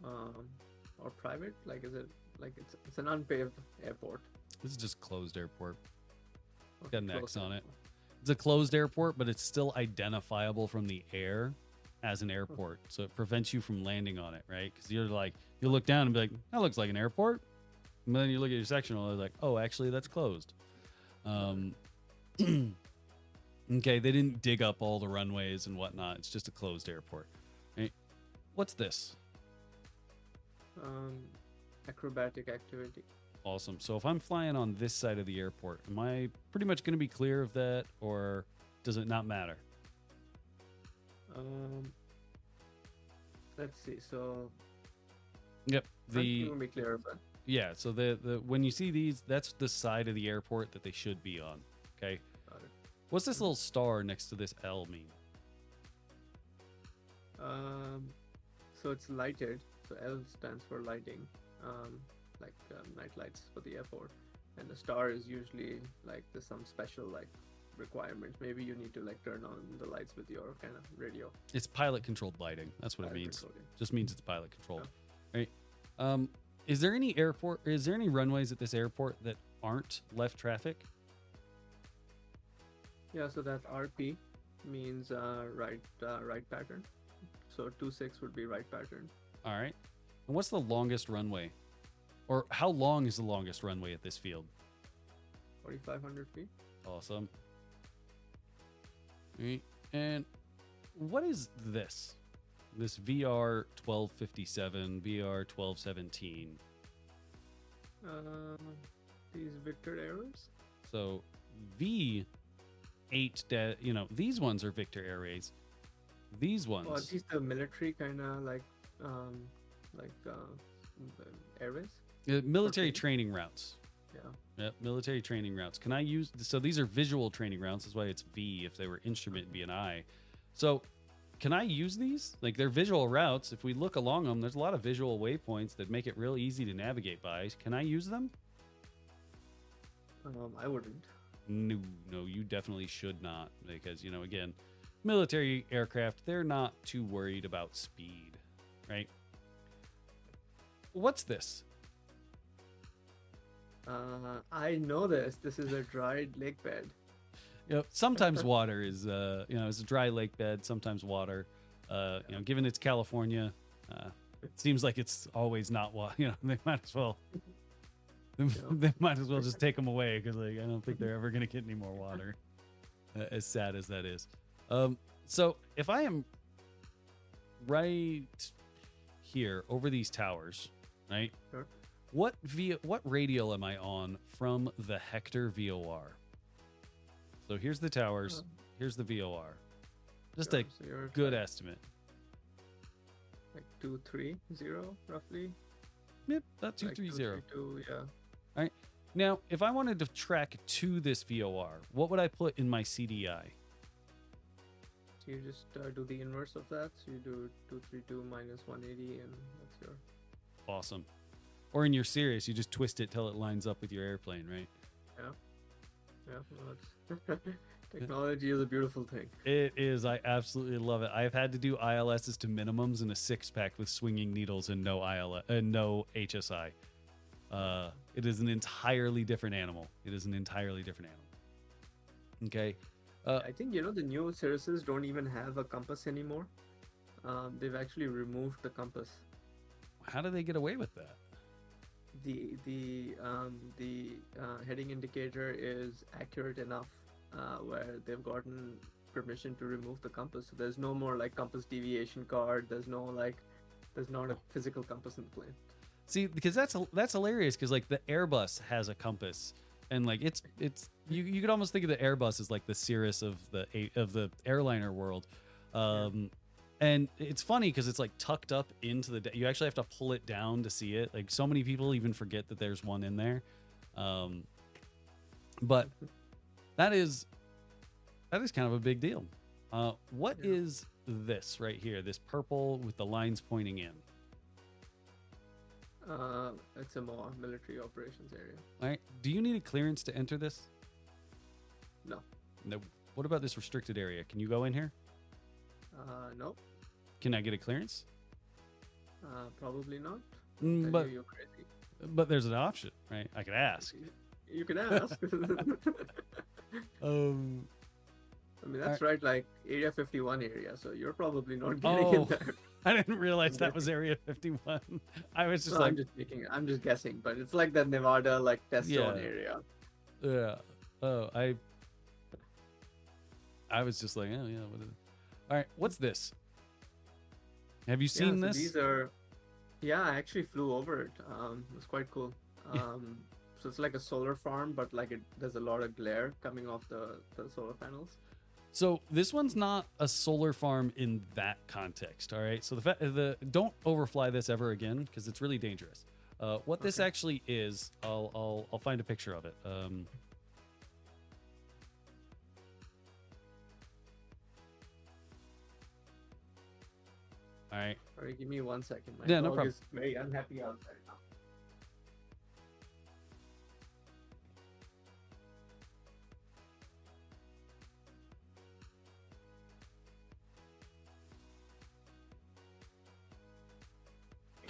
or private. Like, is it like it's an unpaved airport? This is just closed airport. It's Okay, got an X closed on it. airport. It's a closed airport, but it's still identifiable from the air as an airport. So it prevents you from landing on it, right? Because you're like, you look down and be like, that looks like an airport. And then you look at your sectional and like, oh, actually, that's closed. Okay, they didn't dig up all the runways and whatnot. It's just a closed airport. Right? What's this? Acrobatic activity. Awesome. So if I'm flying on this side of the airport, am I pretty much going to be clear of that, or does it not matter? Let's see. So. Yep. I'm gonna be clear of that. Yeah. So the when you see these, that's the side of the airport that they should be on. Okay. Got it. What's this little star next to this L mean? So it's lighted. So L stands for lighting, like night lights for the airport, and the star is usually like there's some special like requirements. Maybe you need to like turn on the lights with your kind of radio. It's pilot controlled lighting. That's what it means. Just means it's pilot controlled, right? Is there any runways at this airport that aren't left traffic? Yeah, so that RP means right pattern. So 26 would be right pattern. All right. And what's the longest runway? Or how long is the longest runway at this field? 4,500 feet. Awesome. All right. And what is this? This VR 1257, VR 1217. These Victor arrows. So V8, these ones are Victor Air Rays. These ones. Well, at least the military kind of like airways. Military training routes. Yeah. Yep, military training routes. Can I use? So these are visual training routes. That's why it's V. If they were instrument, it'd be an I. So can I use these? Like, they're visual routes. If we look along them, there's a lot of visual waypoints that make it real easy to navigate by. Can I use them? I wouldn't. No, you definitely should not, because, again, military aircraft, they're not too worried about speed, right? What's this? I know this. This is a dried lake bed. Sometimes water is, it's a dry lake bed. Sometimes water. Given it's California, it seems like it's always not water. They might as well. They might as well just take them away, because I don't think they're ever going to get any more water. As sad as that is. So if I am right here over these towers, right? Sure. What radial am I on from the Hector VOR? So here's the towers. Here's the VOR. Just sure. a So you're good estimate. Like 230 roughly. Yep, about 230. 232, yeah. All right. Now, if I wanted to track to this VOR, what would I put in my CDI? So you just do the inverse of that. So you do 232 minus 180, and that's your. Awesome. Or in your Cirrus, you just twist it till it lines up with your airplane, right? Yeah. No, technology is a beautiful thing. It is. I absolutely love it. I've had to do ILSs to minimums in a 6-pack with swinging needles and no no HSI. It is an entirely different animal. Okay. I think the new Cirruses don't even have a compass anymore. They've actually removed the compass. How do they get away with that? The heading indicator is accurate enough where they've gotten permission to remove the compass. So there's no more like compass deviation card. There's not a physical compass in the plane. See, because that's hilarious. Because like the Airbus has a compass, and like it's you could almost think of the Airbus as like the Cirrus of the airliner world. And it's funny because it's like tucked up into the. You actually have to pull it down to see it. Like so many people even forget that there's one in there. But that is kind of a big deal. What is this right here? This purple with the lines pointing in. It's a MOA, military operations area. All right. Do you need a clearance to enter this? No. No. What about this restricted area? Can you go in here? Nope. Can I get a clearance? Probably not. But you're crazy. But there's an option, right? I could ask. You can ask. I mean, that's right, like Area 51 area, so you're probably not getting in there. I didn't realize that was Area 51. I was just like, I'm just guessing, but it's like that Nevada, like test zone area. Yeah. Oh, I was just like, oh yeah. What is it? All right, what's this? Have you seen this? These are, I actually flew over it. It's quite cool. So it's like a solar farm, but like there's a lot of glare coming off the solar panels. So this one's not a solar farm in that context, all right? So don't overfly this ever again because it's really dangerous. What this actually is, I'll find a picture of it. All right. All right, give me 1 second. My no dog problem. is very unhappy outside now.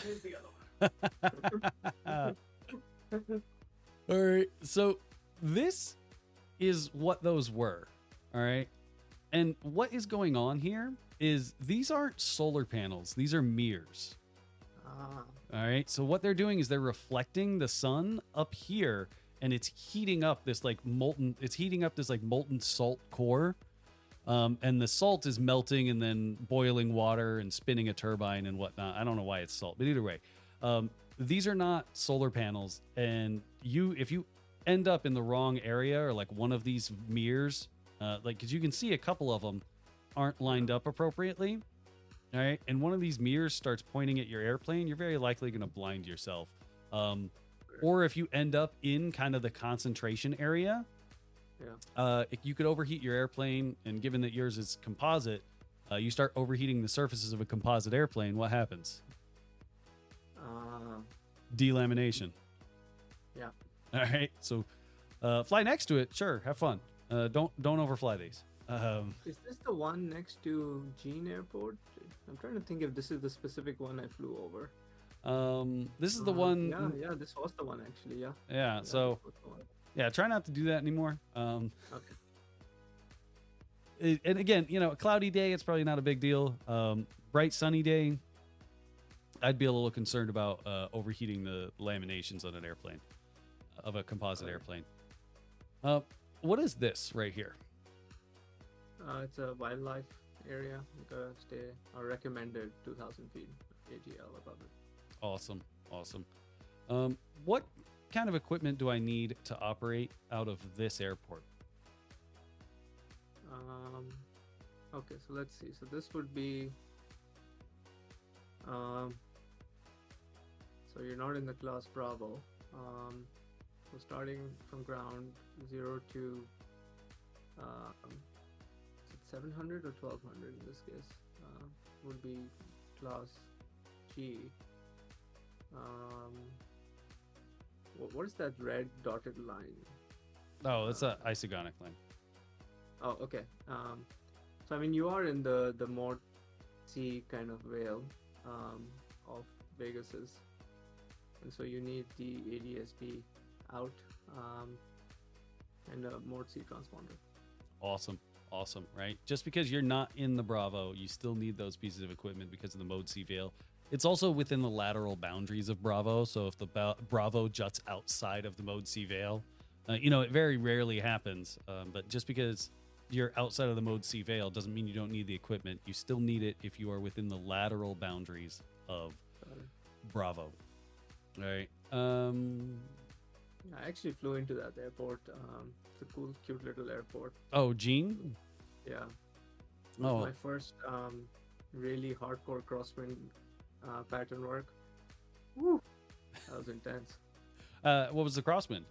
Here's the other one. All right. So this is what those were. All right. And what is going on here is these aren't solar panels. These are mirrors. All right. So what they're doing is they're reflecting the sun up here, and it's heating up this like molten salt core. And the salt is melting and then boiling water and spinning a turbine and whatnot. I don't know why it's salt, but either way, these are not solar panels. And if you end up in the wrong area or like one of these mirrors, because you can see a couple of them aren't lined up appropriately. All right. And one of these mirrors starts pointing at your airplane, you're very likely going to blind yourself. Or if you end up in kind of the concentration area, you could overheat your airplane, and given that yours is composite, you start overheating the surfaces of a composite airplane. What happens? Delamination. Yeah. All right. So, fly next to it. Sure, have fun. Don't overfly these. Is this the one next to Jean Airport? I'm trying to think if this is the specific one I flew over. This is the one. Yeah, this was the one actually. Yeah. Yeah. So. Yeah, try not to do that anymore. Okay. And again, a cloudy day, it's probably not a big deal. Bright sunny day, I'd be a little concerned about overheating the laminations on an airplane, of a composite airplane. What is this right here? It's a wildlife area. You gotta stay or recommended 2,000 feet AGL above it. Awesome. Awesome. What kind of equipment do I need to operate out of this airport? Okay, so let's see. So this would be, so you're not in the class Bravo. So starting from ground 0 to, is it 700 or 1200 in this case? Would be class G. What is that red dotted line? Oh, it's an isogonic line. Oh, okay. So I mean, you are in the Mod C kind of whale of Vegas's, and so you need the ADSB out and a Mod C transponder. Awesome. Awesome. Right. Just because you're not in the Bravo, you still need those pieces of equipment because of the Mode C veil. It's also within the lateral boundaries of Bravo. So if the Bravo juts outside of the Mode C veil, it very rarely happens. But just because you're outside of the Mode C veil doesn't mean you don't need the equipment. You still need it if you are within the lateral boundaries of Bravo. All right. I actually flew into that airport. It's a cool, cute little airport. Oh, Gene? Yeah. It Oh. was my first really hardcore crosswind pattern work. Woo! That was intense. What was the crosswind?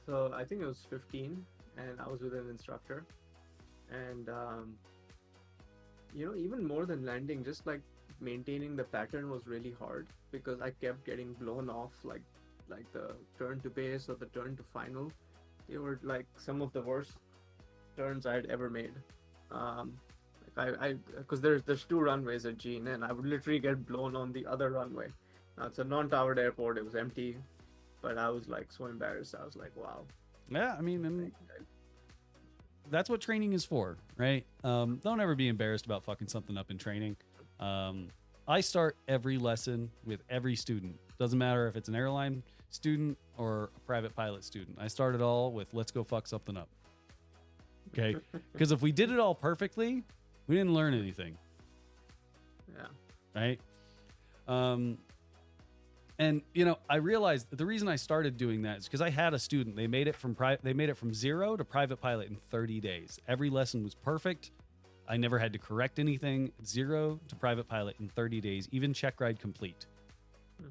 So I think it was 15, and I was with an instructor. And even more than landing, just like maintaining the pattern was really hard because I kept getting blown off, like the turn to base or the turn to final. They were like some of the worst turns I'd ever made. Because there's two runways at Gene, and I would literally get blown on the other runway. Now it's a non-towered airport; it was empty, but I was like so embarrassed. I was like, "Wow." Yeah, I mean, that's what training is for, right? Don't ever be embarrassed about fucking something up in training. I start every lesson with every student. Doesn't matter if it's an airline student or a private pilot student. I start it all with "Let's go fuck something up." Okay, because if we did it all perfectly, we didn't learn anything. Yeah. Right. And I realized the reason I started doing that is because I had a student. They made it from 0 to private pilot in 30 days. Every lesson was perfect. I never had to correct anything. 0 to private pilot in 30 days, even check ride complete.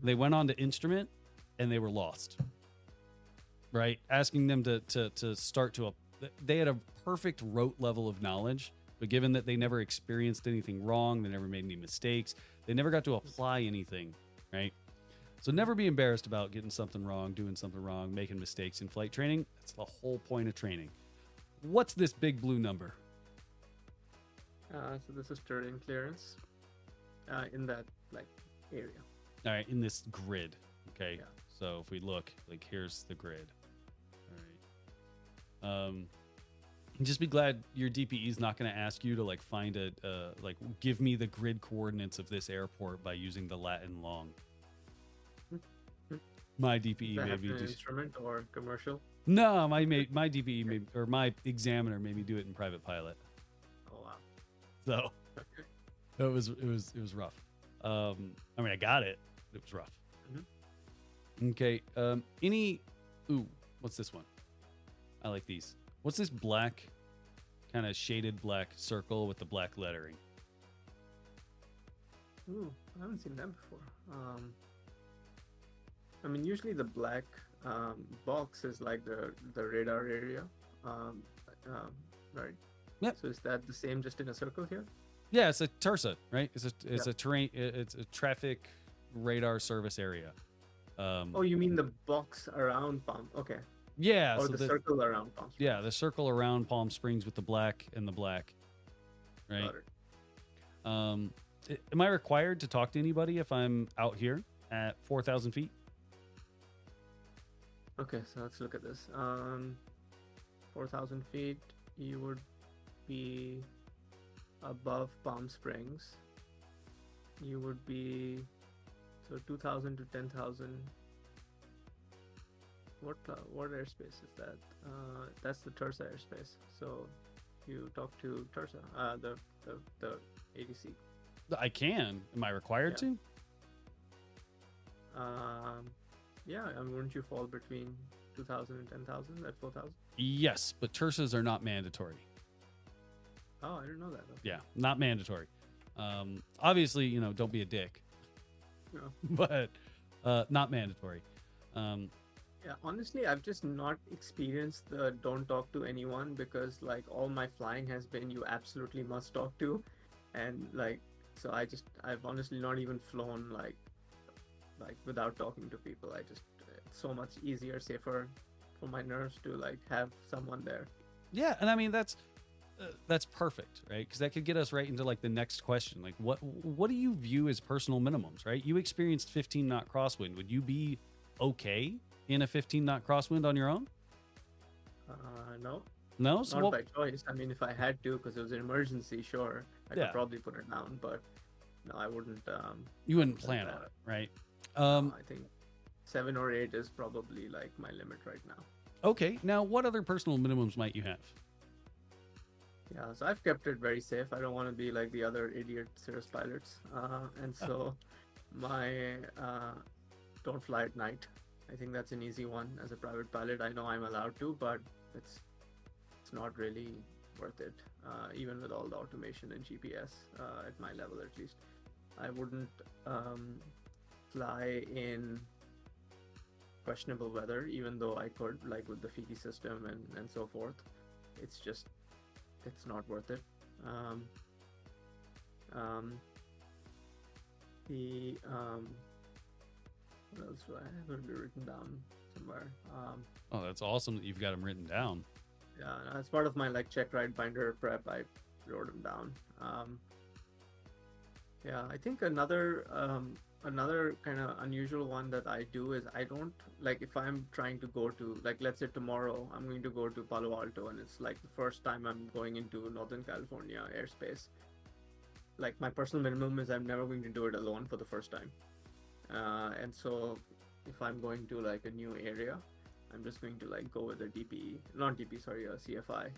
They went on to instrument and they were lost. Right? Asking them to start they had a perfect rote level of knowledge, but given that they never experienced anything wrong, they never made any mistakes, they never got to apply anything, right? So never be embarrassed about getting something wrong, doing something wrong, making mistakes in flight training. That's the whole point of training. What's this big blue number? So this is terrain clearance in that area. All right, in this grid. Okay. Yeah. So if we look, here's the grid. All right. Just be glad your DPE is not going to ask you to find give me the grid coordinates of this airport by using the Latin long. My DPE maybe an just instrument or commercial. No, my DPE or my examiner made me do it in private pilot. Oh wow. So it was rough. I mean, I got it. It was rough. Mm-hmm. Okay. What's this one? I like these. What's this black, kind of shaded black circle with the black lettering? Ooh, I haven't seen that before. I mean, usually the black box is like the radar area, right? Yep. So is that the same, just in a circle here? Yeah, it's a TERSA, right? It's a terrain. It's a traffic radar service area. Oh, you mean the box around Palm? Okay. Yeah. Or so the circle around Palm Springs. Yeah, the circle around Palm Springs with the black and the black, right? Got it. Am I required to talk to anybody if I'm out here at 4,000 feet? Okay, so let's look at this. 4,000 feet, you would be above Palm Springs. You would be 2,000 to 10,000. What airspace is that? That's the TERSA airspace. So you talk to Tursa, the ADC. I can. Am I required Yeah. to? Yeah, I mean, wouldn't you fall between 2,000 and 10,000 at 4,000? Yes, but Tersas are not mandatory. Oh, I didn't know that. Okay. Yeah, not mandatory. Obviously, don't be a dick, No. but not mandatory. Yeah, honestly, I've just not experienced the don't talk to anyone, because like all my flying has been you absolutely must talk to, and like so I've honestly not even flown like without talking to people. It's so much easier, safer for my nerves to like have someone there. Yeah, and I mean that's perfect, right? Because that could get us right into like the next question. Like, what do you view as personal minimums, right? You experienced 15 knot crosswind. Would you be okay in a 15 knot crosswind on your own? No, No, so not by choice. I mean, if I had to, because it was an emergency, sure, I could probably put it down, but no, I wouldn't. You wouldn't plan on it, right? I think 7 or 8 is probably like my limit right now. Okay, now what other personal minimums might you have? Yeah, so I've kept it very safe. I don't want to be like the other idiot Cirrus pilots, and so my don't fly at night. I think that's an easy one. As a private pilot, I know I'm allowed to, but it's not really worth it. Even with all the automation and GPS, at my level at least, I wouldn't fly in questionable weather, even though I could, like with the Fiki system and so forth. It's not worth it. What else do I have it written down somewhere? Oh, that's awesome that you've got them written down. Yeah, as part of my like checkride binder prep, I wrote them down. Yeah, I think another kind of unusual one that I do is I don't like, if I'm trying to go to, like, let's say tomorrow I'm going to go to Palo Alto and it's like the first time I'm going into Northern California airspace. Like my personal minimum is I'm never going to do it alone for the first time. And so if I'm going to like a new area, I'm just going to like go with a CFI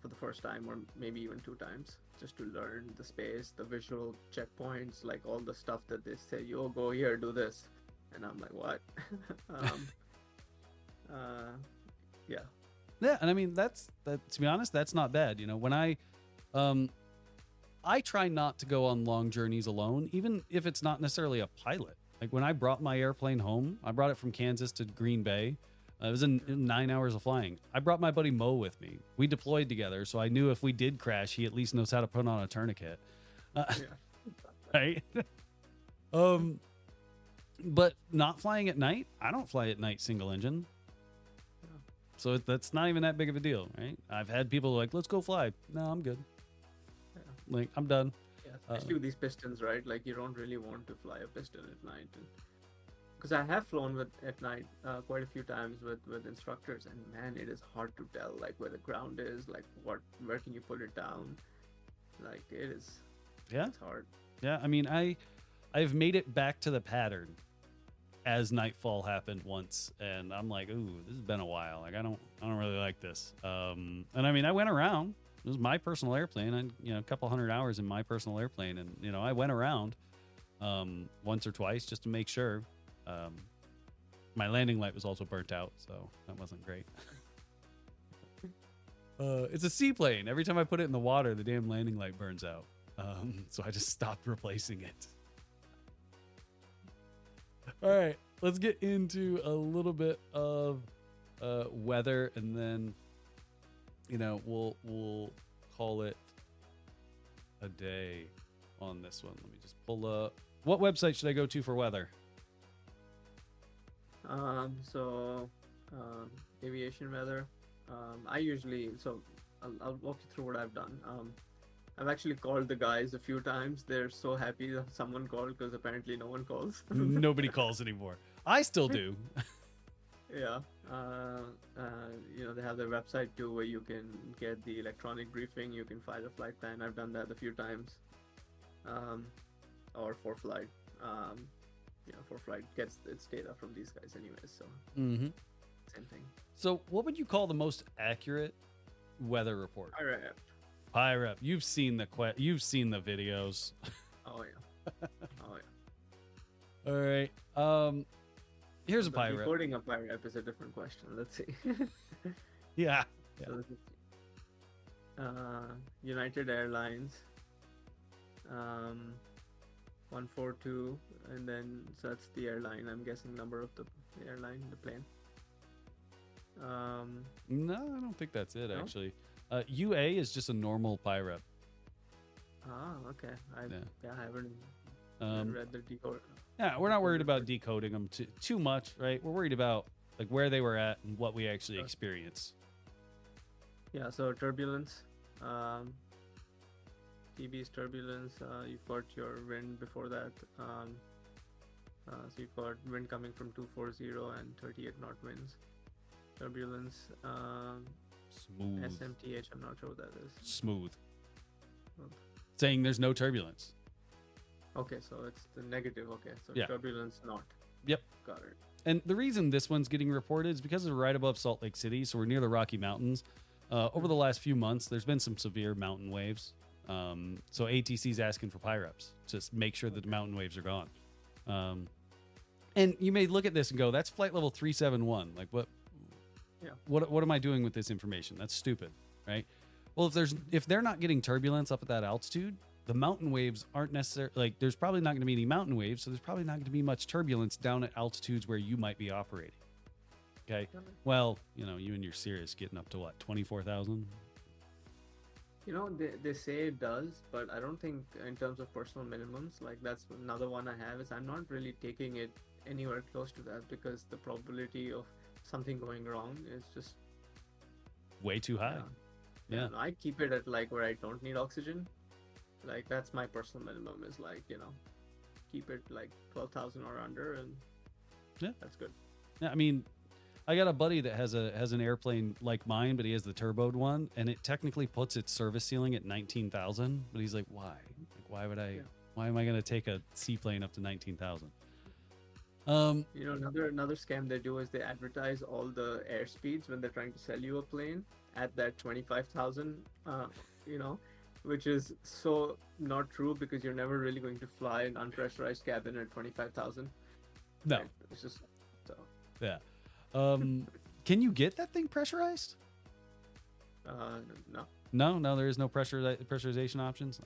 for the first time, or maybe even 2 times, just to learn the space, the visual checkpoints, like all the stuff that they say, yo, go here, do this. And I'm like, what? Yeah. Yeah, and I mean that. To be honest, that's not bad. When I try not to go on long journeys alone, even if it's not necessarily a pilot. Like when I brought my airplane home, I brought it from Kansas to Green Bay. It was in 9 hours of flying. I brought my buddy Mo with me. We deployed together, so I knew if we did crash, he at least knows how to put on a tourniquet. Right? But not flying at night, I don't fly at night single engine. So that's not even that big of a deal, right? I've had people like, let's go fly. No, I'm good. Like, I'm done. Yeah, especially with these pistons, right? Like, you don't really want to fly a piston at night. Because I have flown at night quite a few times with instructors, and man, it is hard to tell like where the ground is, like where can you put it down. Like it is. Yeah, it's hard. Yeah, I mean, I've made it back to the pattern as nightfall happened once, and I'm like, ooh, this has been a while. Like I don't really like this. And I mean, I went around. It was my personal airplane. A couple 100 hours in my personal airplane, and I went around once or twice just to make sure. My landing light was also burnt out, so that wasn't great. It's a seaplane. Every time I put it in the water, the damn landing light burns out. So I just stopped replacing it. All right, let's get into a little bit of weather, and then we'll call it a day on this one. Let me just pull up. What website should I go to for weather? Aviation weather. I'll walk you through what I've done. I've actually called the guys a few times. They're so happy that someone called, because apparently no one calls. Nobody calls anymore. I still do. Yeah. They have their website too, where you can get the electronic briefing. You can file a flight plan. I've done that a few times. Or for flight. For flight gets its data from these guys anyways. So same thing. So what would you call the most accurate weather report. Pirate. You've seen the videos. Oh yeah. Oh yeah. All right. Here's a pirate. Decoding a pirate is a different question. Let's see. Yeah. So this is, United Airlines. 142, and then so that's the airline. I'm guessing number of the airline, the plane. No, I don't think that's it, No? actually. UA is just a normal pirate. Okay. I haven't Um, read the decode. Yeah, we're not worried about decoding them too much, right? We're worried about like where they were at and what we actually experienced. Yeah, so turbulence. TB's turbulence. You've got your wind before that. So you've got wind coming from 240 and 38 knot winds. Turbulence. Smooth. SMTH. I'm not sure what that is. Smooth. Oh. Saying there's no turbulence. Okay, so it's the negative. Okay, so Yeah. turbulence not. Yep. Got it. And the reason this one's getting reported is because we're right above Salt Lake City, so we're near the Rocky Mountains. Over the last few months, there's been some severe mountain waves. So ATC's asking for PIREPs to make sure that the mountain waves are gone. And you may look at this and go, "That's flight level 371. Like what? Yeah. What am I doing with this information? That's stupid, right?" Well, if they're not getting turbulence up at that altitude, the mountain waves aren't necessarily like there's probably not going to be any mountain waves, so there's probably not going to be much turbulence down at altitudes where you might be operating. Okay. Well, you and your Cirrus getting up to what, 24,000? They say it does, but I don't think in terms of personal minimums, like that's another one I have is I'm not really taking it anywhere close to that because the probability of something going wrong is just Way too high. Yeah. I keep it at like where I don't need oxygen. Like that's my personal minimum is like, keep it like 12,000 or under, and Yeah. that's good. Yeah, I mean, I got a buddy that has an airplane like mine, but he has the turboed one, and it technically puts its service ceiling at 19,000. But he's like, why? Like, why would I? Yeah. Why am I going to take a seaplane up to 19,000? Another scam they do is they advertise all the air speeds when they're trying to sell you a plane at that 25,000. Which is so not true because you're never really going to fly an unpressurized cabin at 25,000. No. Right? It's just so. Yeah. Can you get that thing pressurized? No. No, there is no pressurization options.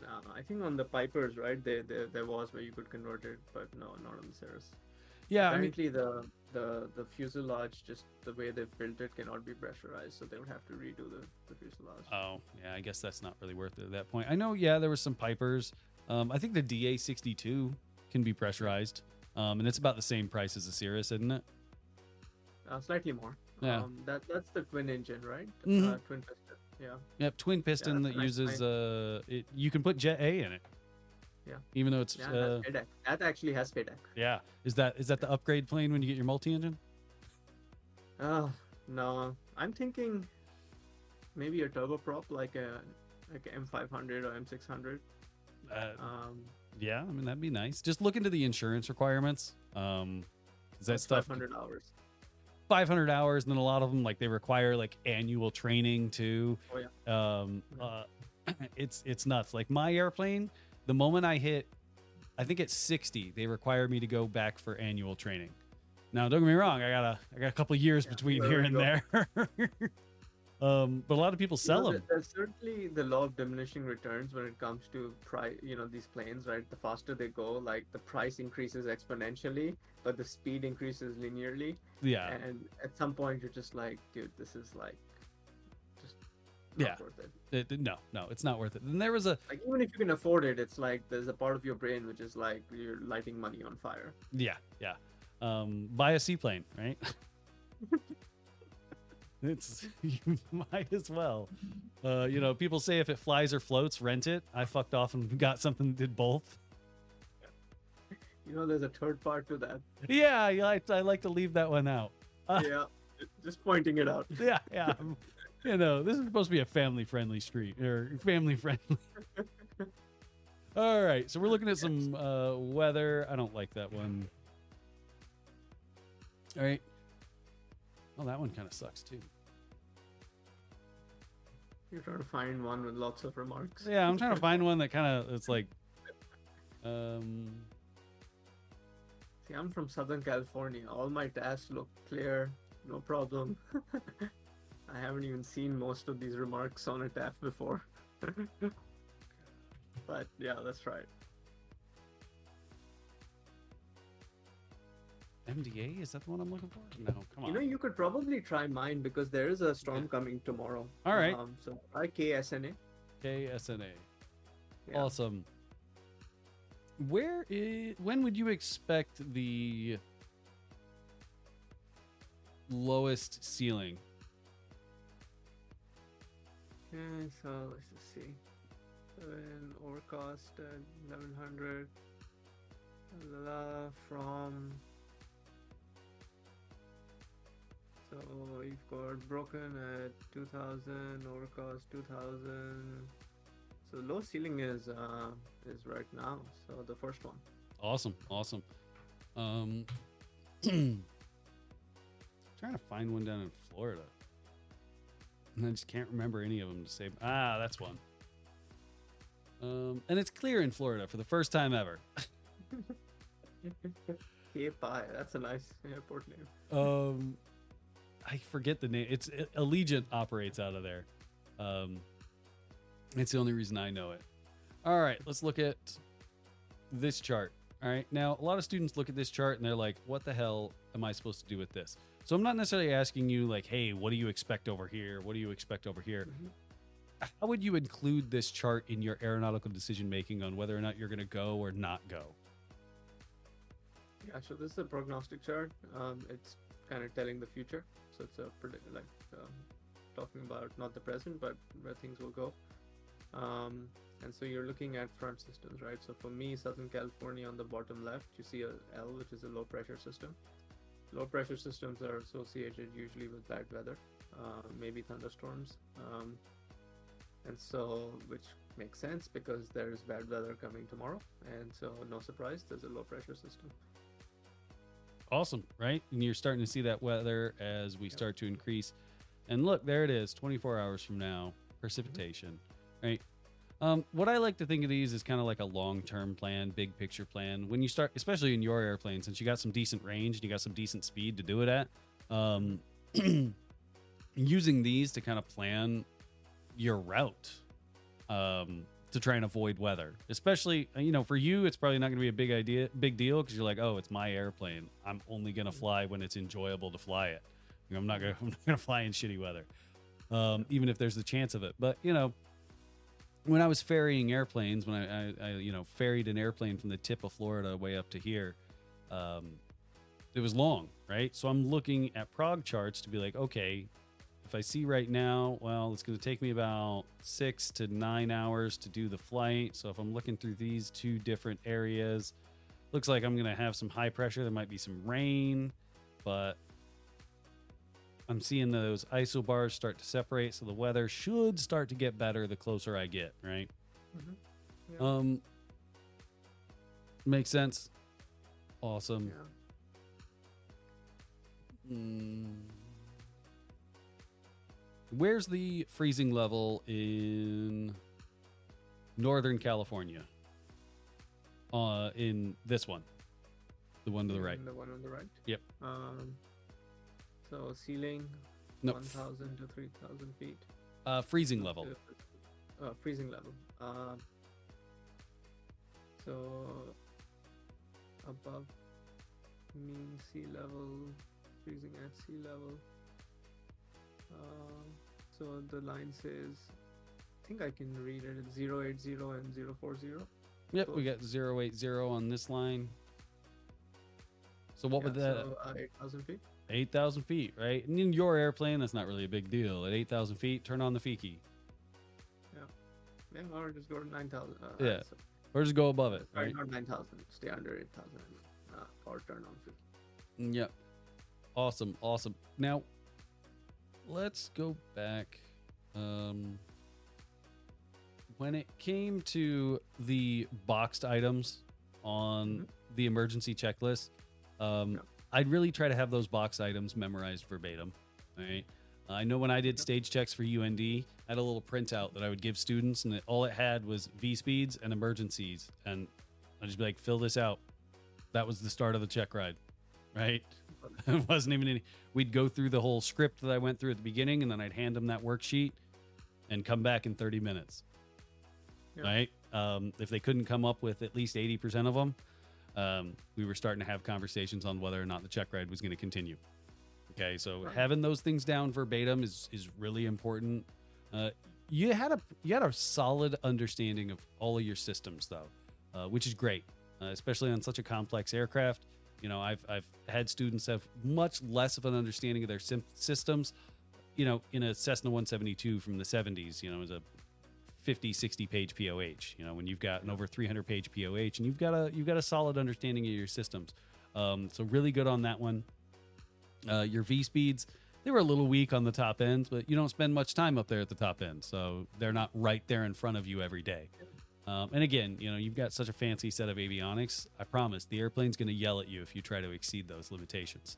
No, I think on the Pipers, right? There was where you could convert it, but no, not on the Cirrus. Yeah, Apparently, the fuselage, just the way they've built it, cannot be pressurized, so they would have to redo the fuselage. Oh, yeah, I guess that's not really worth it at that point. I know, there were some Pipers. I think the DA62 can be pressurized, and it's about the same price as the Cirrus, isn't it? Slightly more. Yeah. That's the twin engine, right? Mhm. Twin piston. Yeah. Yep, twin piston that's that a nice uses you can put Jet A in it. Yeah. Even though it's Yeah, that's FADEC. That actually has FADEC. yeah. Is that the upgrade plane when you get your multi-engine? No. I'm thinking maybe a turboprop like a M500 or M600. Yeah, I mean that'd be nice. Just look into the insurance requirements. 'Cause that stuff 500 hours. 500 hours, and then a lot of them they require annual training too. Oh yeah. It's nuts. Like my airplane, the moment I hit, I think it's 60, they require me to go back for annual training. Now, don't get me wrong, I got a couple of years between here and there. But a lot of people sell them. There's certainly the law of diminishing returns when it comes to price. These planes, right? The faster they go, the price increases exponentially, but the speed increases linearly. Yeah. And at some point, you're just like, dude, this is just not worth it. No, it's not worth it. And there was a even if you can afford it, it's there's a part of your brain which is you're lighting money on fire. yeah. Buy a seaplane, right? You might as well. People say if it flies or floats, rent it. I fucked off and got something that did both. There's a third part to that. Yeah, I like to leave that one out. Yeah, just pointing it out. Yeah. This is supposed to be a family-friendly street or family-friendly. All right, so we're looking at some weather. I don't like that one. All right. Oh, that one kind of sucks too. You're trying to find one with lots of remarks. Yeah, I'm trying to find one that kind of, it's like, See, I'm from Southern California. All my tasks look clear, no problem. I haven't even seen most of these remarks on a TAF before. But yeah, that's right. MDA, is that the one I'm looking for? No, come on. You know, you could probably try mine because there is a storm coming tomorrow. All right. So try KSNA. KSNA. Yeah. Awesome. When would you expect the lowest ceiling? Okay, so let's just see. Overcast at 1100. From. So you've got broken at 2000, overcast 2000. So low ceiling is right now. So the first one. Awesome. Trying to find one down in Florida, and I just can't remember any of them to say. That's one. And it's clear in Florida for the first time ever. Cape Pie, that's a nice airport name. I forget the name. It's Allegiant operates out of there. It's the only reason I know it. All right, let's look at this chart. All right, now a lot of students look at this chart and they're like, what the hell am I supposed to do with this? So I'm not necessarily asking you like, hey, what do you expect over here? What do you expect over here? Mm-hmm. How would you include this chart in your aeronautical decision making on whether or not you're going to go or not go? Yeah, so this is a prognostic chart. It's kind of telling the future. So it's talking about not the present, but where things will go. And so you're looking at front systems, right? So for me, Southern California on the bottom left, you see a L, which is a low pressure system. Low pressure systems are associated usually with bad weather, maybe thunderstorms. And so, which makes sense because there's bad weather coming tomorrow. And so no surprise, there's a low pressure system. Awesome, right? And you're starting to see that weather as we start to increase. And look, there it is, 24 hours from now, precipitation, right? What I like to think of these is kind of like a long-term plan, big picture plan. When you start, especially in your airplane, since you got some decent range and you got some decent speed to do it at, using these to kind of plan your route to try and avoid weather. Especially, for you, it's probably not going to be a big deal because you're like, oh, it's my airplane. I'm only going to fly when it's enjoyable to fly it. I'm not going to fly in shitty weather, even if there's the chance of it. But, when I was ferrying airplanes, when I ferried an airplane from the tip of Florida way up to here, it was long, right? So I'm looking at prog charts to be like, okay, if I see right now, well, it's going to take me about 6 to 9 hours to do the flight. So if I'm looking through these two different areas, looks like I'm going to have some high pressure. There might be some rain, but I'm seeing those isobars start to separate, so the weather should start to get better the closer I get, right? Mm-hmm. Yeah. Makes sense. Awesome. Yeah. Where's the freezing level in Northern California? In this one, the one to the right. The one on the right. Yep. So ceiling, 1,000 to 3,000 feet. Freezing level. Freezing level. So above mean sea level, freezing at sea level. So the line says, I think I can read it. It's 080 and 040. Yep, we got 080 on this line. So what would that? So 8,000 feet. 8,000 feet, right? And in your airplane, that's not really a big deal. At 8,000 feet, turn on the Fiki. Yeah, or just go to 9,000. Or just go above it, right? Not 9,000, stay under 8,000, or turn on Fiki. Yep. Awesome. Now, let's go back. When it came to the boxed items on the emergency checklist, I'd really try to have those box items memorized verbatim, right? I know when I did stage checks for UND, I had a little printout that I would give students, and all it had was V speeds and emergencies. And I'd just be like, fill this out. That was the start of the check ride, right? It wasn't even any. We'd go through the whole script that I went through at the beginning, and then I'd hand them that worksheet and come back in 30 minutes, right? If they couldn't come up with at least 80% of them, we were starting to have conversations on whether or not the check ride was going to continue. Okay, so having those things down verbatim is really important. You had a solid understanding of all of your systems, though, which is great, especially on such a complex aircraft. You know, I've had students have much less of an understanding of their systems. You know, in a Cessna 172 from the 70s, you know, it was a 50, 60 page POH. You know, when you've got an over 300 page POH, and you've got a solid understanding of your systems. So really good on that one. Your V speeds, they were a little weak on the top end, but you don't spend much time up there at the top end, so they're not right there in front of you every day. And again, you know, you've got such a fancy set of avionics. I promise the airplane's going to yell at you if you try to exceed those limitations.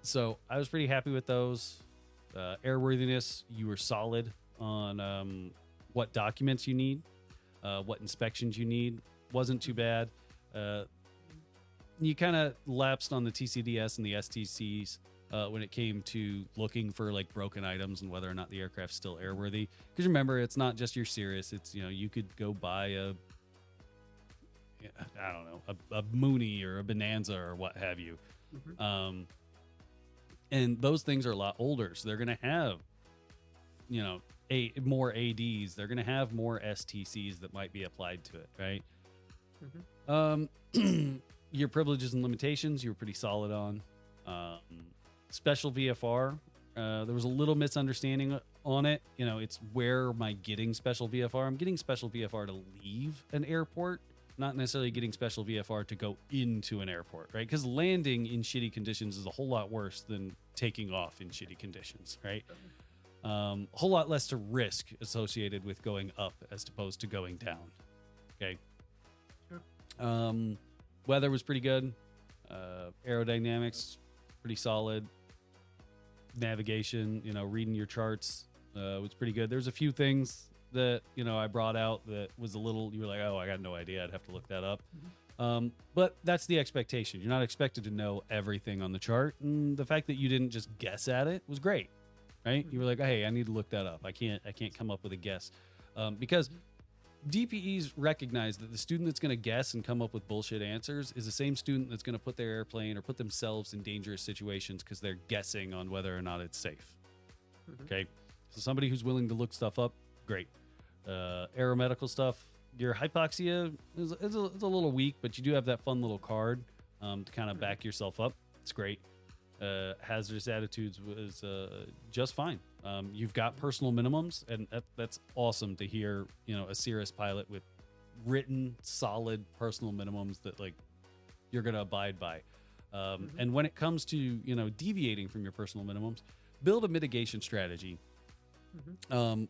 So I was pretty happy with those. Airworthiness, you were solid on what documents you need, what inspections you need. Wasn't too bad. You kind of lapsed on the TCDS and the STCs when it came to looking for like broken items and whether or not the aircraft's still airworthy. Because remember, it's not just your Cirrus. It's, you know, you could go buy a Mooney or a Bonanza or what have you. And those things are a lot older, so they're going to have, you know, more ADs. They're going to have more STCs that might be applied to it, right? Your privileges and limitations, you were pretty solid on. Special VFR, there was a little misunderstanding on it. You know, it's where am I getting special VFR? I'm getting special VFR to leave an airport, not necessarily getting special VFR to go into an airport, right? Because landing in shitty conditions is a whole lot worse than taking off in shitty conditions, right? A whole lot less to risk associated with going up as opposed to going down, okay? Weather was pretty good. Aerodynamics, pretty solid. Navigation, you know, reading your charts was pretty good. There's a few things that, you know, I brought out that was a little, you were like, oh, I got no idea. I'd have to look that up. But that's the expectation. You're not expected to know everything on the chart. And the fact that you didn't just guess at it was great, right? You were like, hey, I need to look that up. I can't come up with a guess. Because DPEs recognize that the student that's going to guess and come up with bullshit answers is the same student that's going to put their airplane or put themselves in dangerous situations because they're guessing on whether or not it's safe. Okay, so somebody who's willing to look stuff up, great. Aeromedical stuff, your hypoxia is a little weak, but you do have that fun little card to kind of back yourself up. It's great. Hazardous attitudes was just fine. You've got personal minimums, and that's awesome to hear. You know, a Cirrus pilot with written, solid personal minimums that like you're going to abide by. And when it comes to, you know, deviating from your personal minimums, build a mitigation strategy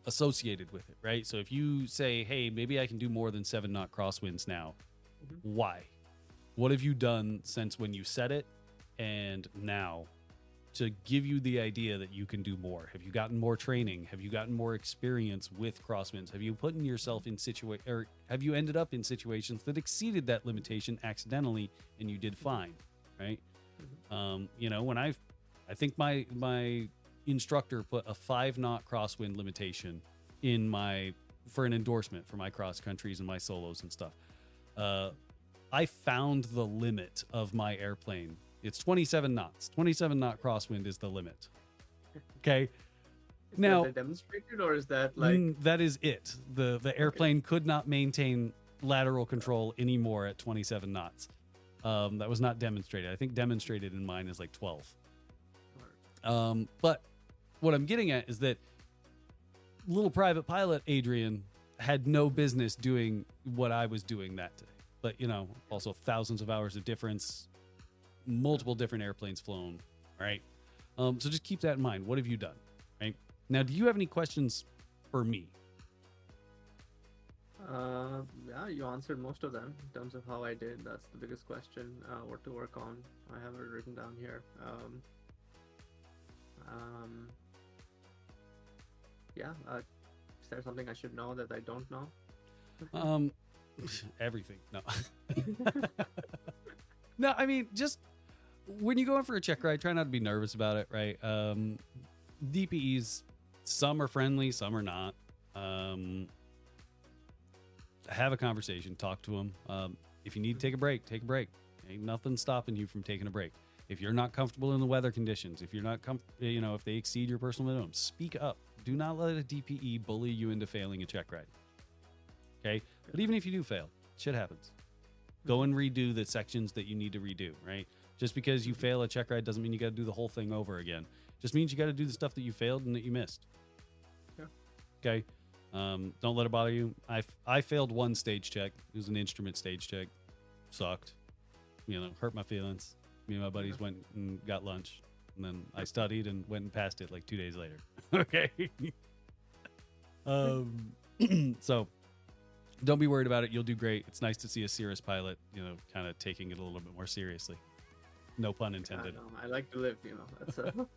associated with it, right? So if you say, hey, maybe I can do more than 7 knot crosswinds now, why? What have you done since when you set it and now to give you the idea that you can do more? Have you gotten more training? Have you gotten more experience with crosswinds? Have you put yourself in or have you ended up in situations that exceeded that limitation accidentally and you did fine, right? You know, when I think my instructor put a 5 knot crosswind limitation in for an endorsement for my cross countries and my solos and stuff. I found the limit of my airplane. It's 27 knots. 27 knot crosswind is the limit. Okay. Now, is that demonstrated, or is that like that is it? The airplane could not maintain lateral control anymore at 27 knots. That was not demonstrated. I think demonstrated in mine is like 12. But what I'm getting at is that little private pilot Adrian had no business doing what I was doing that day. But, you know, also thousands of hours of difference, multiple different airplanes flown, right? So just keep that in mind. What have you done, right? Now, do you have any questions for me? Yeah, you answered most of them in terms of how I did. That's the biggest question. What to work on. I have it written down here. Yeah. Is there something I should know that I don't know? Everything. No. No, I mean, just when you go in for a check ride, try not to be nervous about it, right? DPEs, some are friendly, some are not. Have a conversation, talk to them. If you need to take a break, take a break. Ain't nothing stopping you from taking a break. If you're not comfortable in the weather conditions, if you're not if they exceed your personal minimum, speak up. Do not let a DPE bully you into failing a check ride. Okay? But even if you do fail, shit happens. Go and redo the sections that you need to redo, right? Just because you fail a check ride doesn't mean you got to do the whole thing over again. Just means you got to do the stuff that you failed and that you missed. Yeah. Okay? Don't let it bother you. I failed one stage check. It was an instrument stage check. Sucked. Hurt my feelings. Me and my buddies went and got lunch. And then I studied and went and passed it like 2 days later. Okay? So don't be worried about it. You'll do great. It's nice to see a Cirrus pilot, kind of taking it a little bit more seriously. No pun intended. I like to live, That's All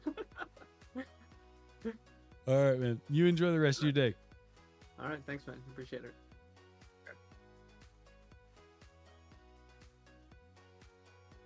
right, man. You enjoy the rest of your day. All right. Thanks, man. Appreciate it.